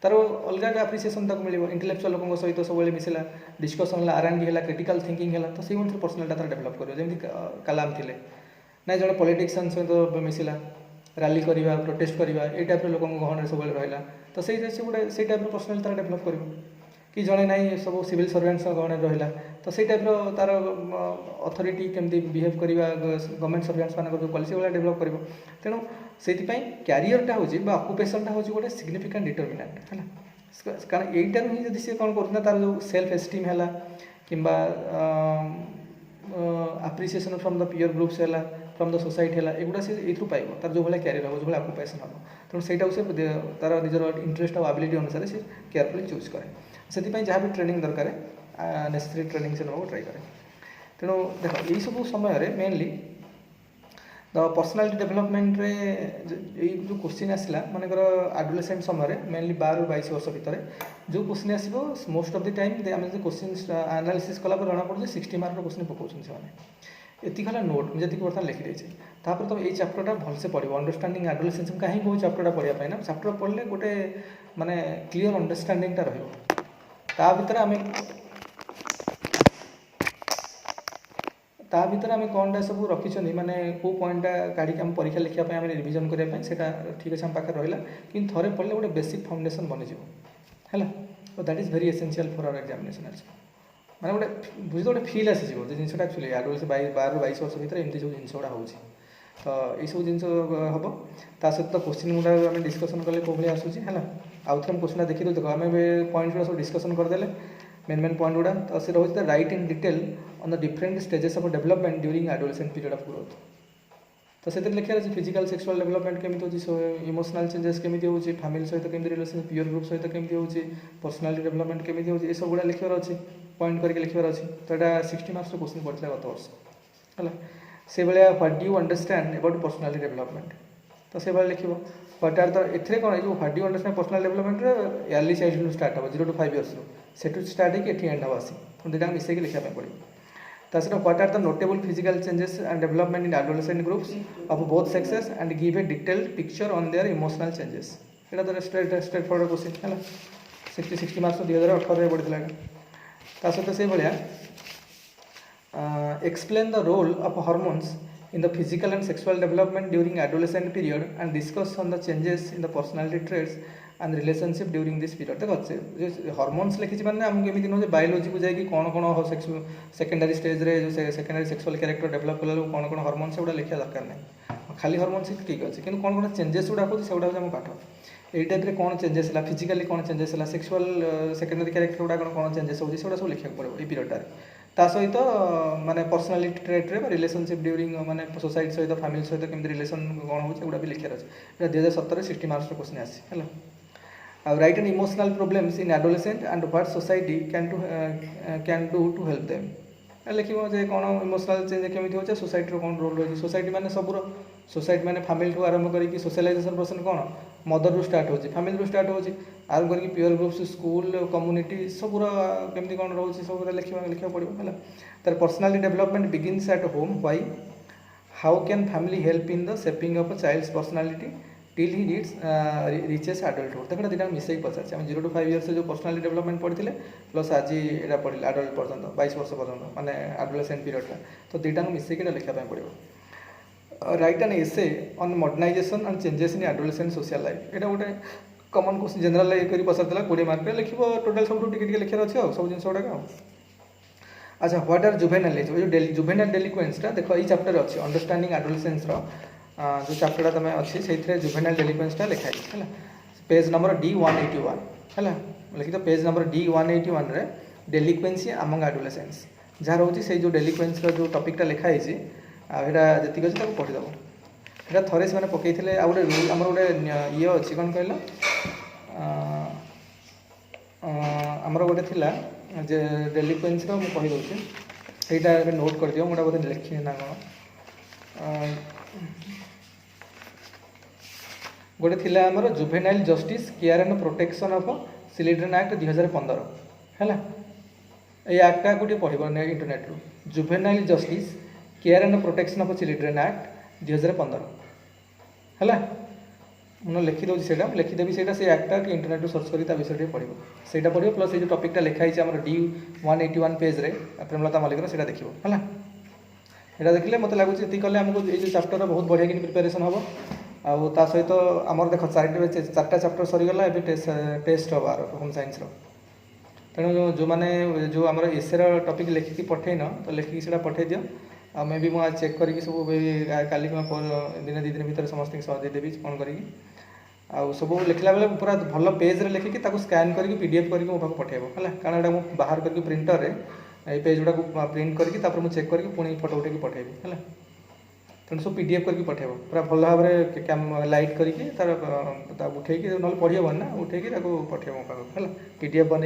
तार अलग एप्रिसिएसन तक मिले इंटेलेक्चुअल लोक सहित सब मिसला डिस्कसन R&D है क्रिटिकल थिंकिंग है तो से अनुसार पर्सनालिटी तार डेभलप कर जमी कलाम थे ना जो पॉलिटिशियन सहित मिसला रैली करवा प्रोटेस्ट करवा ये टाइप लोक गहन सब रहा तो से गोटे से टाइप पर्सनालिटी तार डेभलप कर कि जड़े ना सब सिविल सर्वेंट्स गहन रहा तो से टाइप तार अथॉरिटी केमती बिहेव करवा गवर्नमेंट सर्वेंट्स मान जो पॉलिसी वाला डेभलप कर तेणु से क्यारियरटा हूँ ऑक्युपेशनटा हूँ गोटे सिग्निफिकेंट डिटरमिनेंट है कारण यहीटा ही जब सी कौन कर तार जो सेल्फ एस्टीम है कि appreciation from the peer groups है फ्रॉम द सोसाइटी है एगुड़ा से ये पाइब तार जो भाया क्यारियर हम जो भाया ऑक्युपेशन हम तेणु से तार निजर इंटरेस्ट और एबिलिटी अनुसार से केयरफुली चूज कै से जहाँ भी ट्रेनिंग दरकार नेसेसरी ट्रेनिंग से नवा ट्राई कै तेणु देख यही सब समय मेनली द पर्सनालिटी डेभलपमेंट रे जो क्वेश्चन आसला मानकर एडोलेसेंट समय मेनली 12 ରୁ 22 वर्ष भितर जो क्वेश्चन आसो मोस्ट ऑफ द टाइम आम जो क्वेश्चन एनालिसिस कला जना पड़े 60 मार्क क्वेश्चन पकाउछन से एति खाला नोट मुझे बर्तमान लिखी रही तापर तुम ये चैप्टरटा भलसे पढ़ो अंडरस्टैंडिंग एडोलेसेंस कहीं वो चैप्टरटा पढ़ाई ना चैप्टर पढ़ले गोटे माने क्लीयर अंडरस्टैंडिंगटा रहिबो ता भितर आम कौनटा सब रखी माने कौ पॉइंटा काढ़ी आम परीक्षा लिखापी आम रिविजन करने से ठीक अच्छे आम पाखे रहा कि थे पढ़ले गोटे बेसिक फाउंडेसन बनीज है that is very essential for our examination माने गोटे बुझे गोटे फिल आसीज जिनसा एक्चुअली आडोल 12-22 वर्ष भितर एमती सब जिन गुड़ा हो तो यू जिन हम ता सहित क्वेश्चन गुड़ा आम डिस्कसन कले कौ भाई आसूँ है आउ थे क्वेश्चन देखी देख आम पॉइंट गुड़ा सब डिस्कसन करदे मेन पॉइंट गुड़ा तो से रोज द write in detail on the different stages of development during adolescent period of growth तो से लिखा अच्छे फिजिकल सेक्सुअल डेवलपमेंट केमी होती इमोशनल चेंजेस केमी होती फैमिली सहित केमी रिलेशन पीयर ग्रुप सहित केमी होती पर्सनालिटी डेवलपमेंट केमी होती सब गुड़ा लिखार अच्छे पॉइंट करके लिखार अच्छे तो यहाँ 60 मार्क्स क्वेश्चन पड़ता गत वर्ष है से भाया what do understand about personality development तो से भाया लिख व्हाट आर द एथे कौन जो what do understand personal development early childhood start हो 0 to 5 years से स्टार्ट होगी एंड हम आसी तो दुटा मिसेक लिखापी पड़ो तासर what are the notable physical changes and development in adolescent groups of both sexes and give a detailed picture on their emotional changes यहाँ तो स्ट्रेट फॉरवर्ड क्वेश्चन है 60 मार्क्स 2018 पड़ता ता सहित से भाया explain the role of hormones in the physical and sexual development during adolescent period and discuss on the changes in the personality traits and relationship during this period देखो hormones लिखी मैंने आमको एमती नुह बायोलोजी को जाकि कौन कौन सेकेंडरी स्टेज रे जो सेकेंडरी सेक्सुअल कैरेक्टर डेवलप कला कौन कौन हॉर्मोन्स से लिखा दरकार नहीं खाली हॉर्मोन्स ठीक अच्छे कि कौन कौन चेंजेस गुड़ा होती से आम पाठ यही टाइप कौन चेंजेस है फिजिकाली कौन चेंजेस है सेक्सुअल सेकेंडरी कैरेक्टर गुड़ा कौन चेंजेस होती से सब लिखा पड़ो ये पीरियड ता सहित माने पर्सनालिटी ट्रेट्रे रिलेशनशिप ड्यूरिंग माने सोसाइटी सहित फैमिली सहित केमती रिलेशन कौन होगा भी लिखार अच्छे 2017 60 मार्क्स क्वेश्चन आसी है right and emotional problems in adolescent and what society can do to help them लिख कौन इमोशनल चेंज केमी हो सोसाइटी कौन रोल रही सोसाइटी मैंने सबूर सोसाइटी मैंने फैमिली ठू आरंभ करके सोशलाइजेशन पर्सन कौन मदर रू स्टार्ट होची फैमिली रू स्टार्ट होची आरंभ करके पीयर ग्रुप्स स्कूल कम्युनिटी सबूर केमती कौन रोचे सब लिखा पड़ो है तार personality development begins at home why how can family help in the shaping of a child's personality till he reaches adulthood देखो दुटा मिसेक पचार आम 0 to 5 years जो पर्सनालिटी डेवलपमेंट पढ़ते प्लस आज यहाँ पढ़ा आडल्ट पर्यटन 22 वर्ष पर्यटन माने एडोलेसेंट पीरियडटा तो दुटा मिसेक लिखापी पड़ो write an essay on modernisation and changes in adolescent social life यहाँ गोटे कमन क्वेश्चन जनरल ये पचार 20 मार्क लिख टोटाल सब लिखार अच्छे सब जिन गुड़ा अच्छा व्हाट आर जुवेनाइल एज जो जुवेनाइल डेलिक्वेंसटा देखो ये चैप्टर अच्छे अंडरस्टैंडिंग एडोलेसेंस जो चैप्टर तुम अच्छी से जुवेनाइल डेलिक्वेंसटा लिखाई है पेज नंबर D181 है लिखी तो पेज नंबर D181 रे डेलिक्वेंसी अमंग एडोलेसेंस जहाँ रोचे से जो डेलिक्वेंस जो टॉपिकटा लिखाई आटा जी अच्छे पढ़ीदेव यहाँ थे से पकई आ गए रूल आम गोटे ये अच्छी कौन कहल आमर गोटे थिला जे डेलिक्वेंस मुझे कहीदे यहाँ नोट कर दियो मुझे बोधे लिखी ना कौन गोटे थिला आमर juvenile justice care and protection of children act 2015 है ये एक्टा को पढ़ इंटरनेट रू juvenile justice care and protection of children act 2015 है मुझे लिखिदे से लिखिदेवी से एक्टा कि इंटरनेट रू सर्च कर विषय पढ़ो से पढ़ो प्लस ये जो टॉपिकटा लिखाई D181 पेज रे प्रेमलता मल्लिकर से देखो है यहाँ देखिले मत लगुच ये कले आमको ये चैप्टर बहुत बढ़िया कि प्रिपेरेसन हम आउ ता सहित आमर देख 4टा चैप्टर सरीगला ए टेस्ट हम आर होम साइंस तेणु जो मैंने जो आम एसेर टॉपिक लिखिकी पठेन तो लिखिकी से पठे दियो आ मे भी मुझे चेक करके सब काली दिन 2 दिन भर समस्त देदेवी कौन करी आउ सब लिखला बेले पूरा भल पेज रे लिखिकी स्कैन करके PDF करके मो पाक पठेबो है कारण एटा मुझे बाहर करके प्रिंटर रे ये पेज गुड़ा प्रिंट करके मुझे चेक करके पुणी फोटो उठे पठेबी है तेणु सब PDF करके पठेब पूरा भल भाव में लाइट करके तार उठे ना पढ़ी हेन ना उठे पठेब मो पाक है PDF बन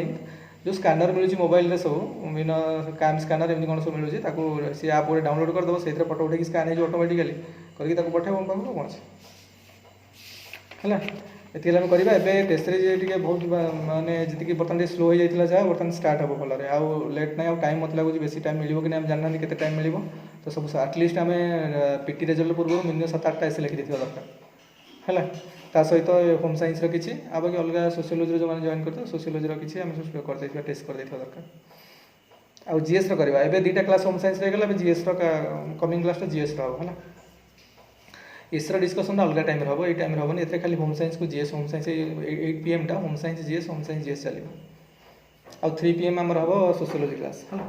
जो स्कानर मिलूँ मोबाइल सब विभिन्न कैम स्कानर एमती कौन सब मिलूँ सी आप गोटे डाउनलोड करदेव से फोटो उठे स्कान हो ऑटोमेटिकली करके पठेब मो पाक कौन है ये आम करवा ए टेस्ट टे बहुत मानने जी बर्तमान स्लो हो जाता जहाँ बर्तमान स्टार्ट हम भल आउ लेट ना टाइम मत लगुच बेसी टाइम मिले कि आम जानना के टाइम मिल तो सब आटलिस्ट आम PT रिजल्ट पूर्व मिनिमम 7-8टा एसे लिखी दरकार है ता सहित होम साइंस किसी आ बाकी अलग सोशियोलोजी जो मैंने जॉइन करते सोशियोलोजी किसी आम सब कर टेस्ट कर दरकार आउ जीएस करवा एवं दुटा क्लास होम साइंस रहीगला जीएस कमिंग क्लास जीएस हम है एसर डिस्कसन अलग टाइम हम ये टाइम हेनी ये खाली होम साइंस को जीएस होम साइंस 8 PM टा होम साइंस जीएस चलो आउ 3 PM आमर हम सोशियोलोजी क्लास है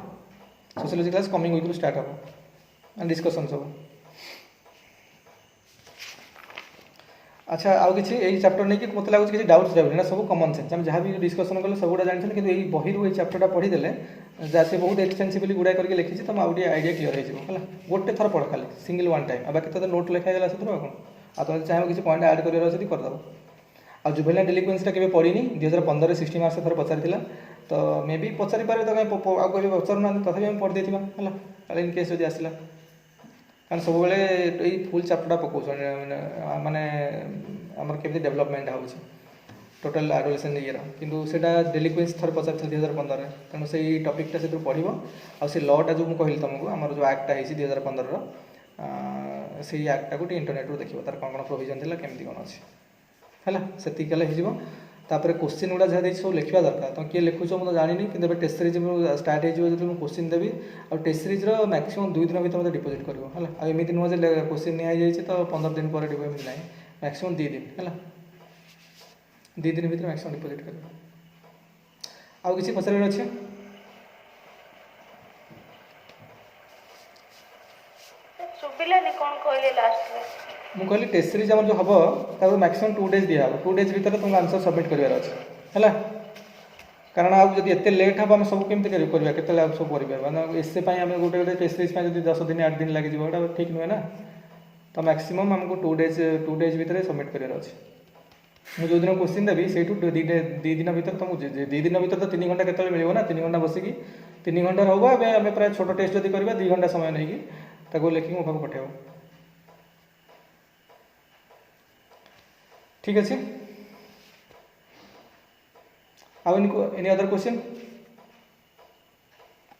sociology class coming week start हम डिस्कसन सब अच्छा आउ कि चैप्टर नहीं कि मत लगुच कि डाउट्स जाऊँ सब कमन सेन्स आम जहाँ भी डिस्कसन कले सब गुड़ा जानते कि बही ये चैप्टर पढ़ीदे से बहुत एक्सटेंसिवली गुड़ा करके लिखी तुम आउ आइडिया क्लियर हो गोटे थर पढ़ खाली सिंगल वन टाइम आ बाकी तो नोट लिखाईगला से कौन आ तुम चाहे किसी पॉइंट आड कर करदेव आ जुवेनाइल डेलिक्वेंसीटा केवे पढ़ी 2015 60 मार्क्स थर पचारि तो मे बी पचारि पारे तो कहीं आगे पचारूना तथापि आम पढ़ी देता है इन केस जब आसला कारण सब ये फुल चैप्टर पकाउछ माने आमर केमती डेवलपमेंट हो टोटाल एडोलेसेंट ईयर किंतु सेटा डेलिक्वेंसी थर पचार 2015 तेणु से टपिकटा से पढ़ आ से लटा जो मुझे तुमको आमर जो एक्टा है 2015 से एक्टा को इंटरनेट रू देखिए तार कौन कौन प्रोविजन थी केमती कौन अच्छे है से हो तापर क्वेश्चन गुड़ा जहाँ देखिए सब लिखा दरकार तुम किए लिखुच मुझे जानी कि टेस्ट सीरीज स्टार्ट हो जो क्वेश्चन देवी और टेस्ट सीरीज मैक्सिमम 2 दिन भर मतलब डिपोजिट कर एमती नुह क्वेश्चन नि तो 15 दिन पर एमती ना मैक्सिमम 2 दिन है 2 दिन भर मैक्सिमम डिपोजिट कर आउ किसी पचार अच्छे मुझे कहली टेस्ट सीरीज आम जो हम मैक्सिमम 2 डेज दिया 2 डेज भितर तुमको आंसर सबमिट करार अच्छे है कारण आज जब एत लेट हम आम सब केमती करवा के सब कर एसे आम गोटे गोटे टेस्ट सीरीज जो 10 दिन 8 दिन लगे गोटा ठीक नुहे ना तो मैक्सिमम आमको 2 डेज भितर सबमिट करार अच्छे मुझे जो दिन क्वेश्चन देवी से 2 दिन भर तुमको 2 दिन भर तो 3 घंटा के मिले ना 3 घंटा बसिकी 3 घंटा हम आम प्राय छोट टेस्ट जब करवा 2 घंटा समय नहीं लिखिक मो पाक पठेब ठीक अच्छे आउ एनी अदर क्वेश्चन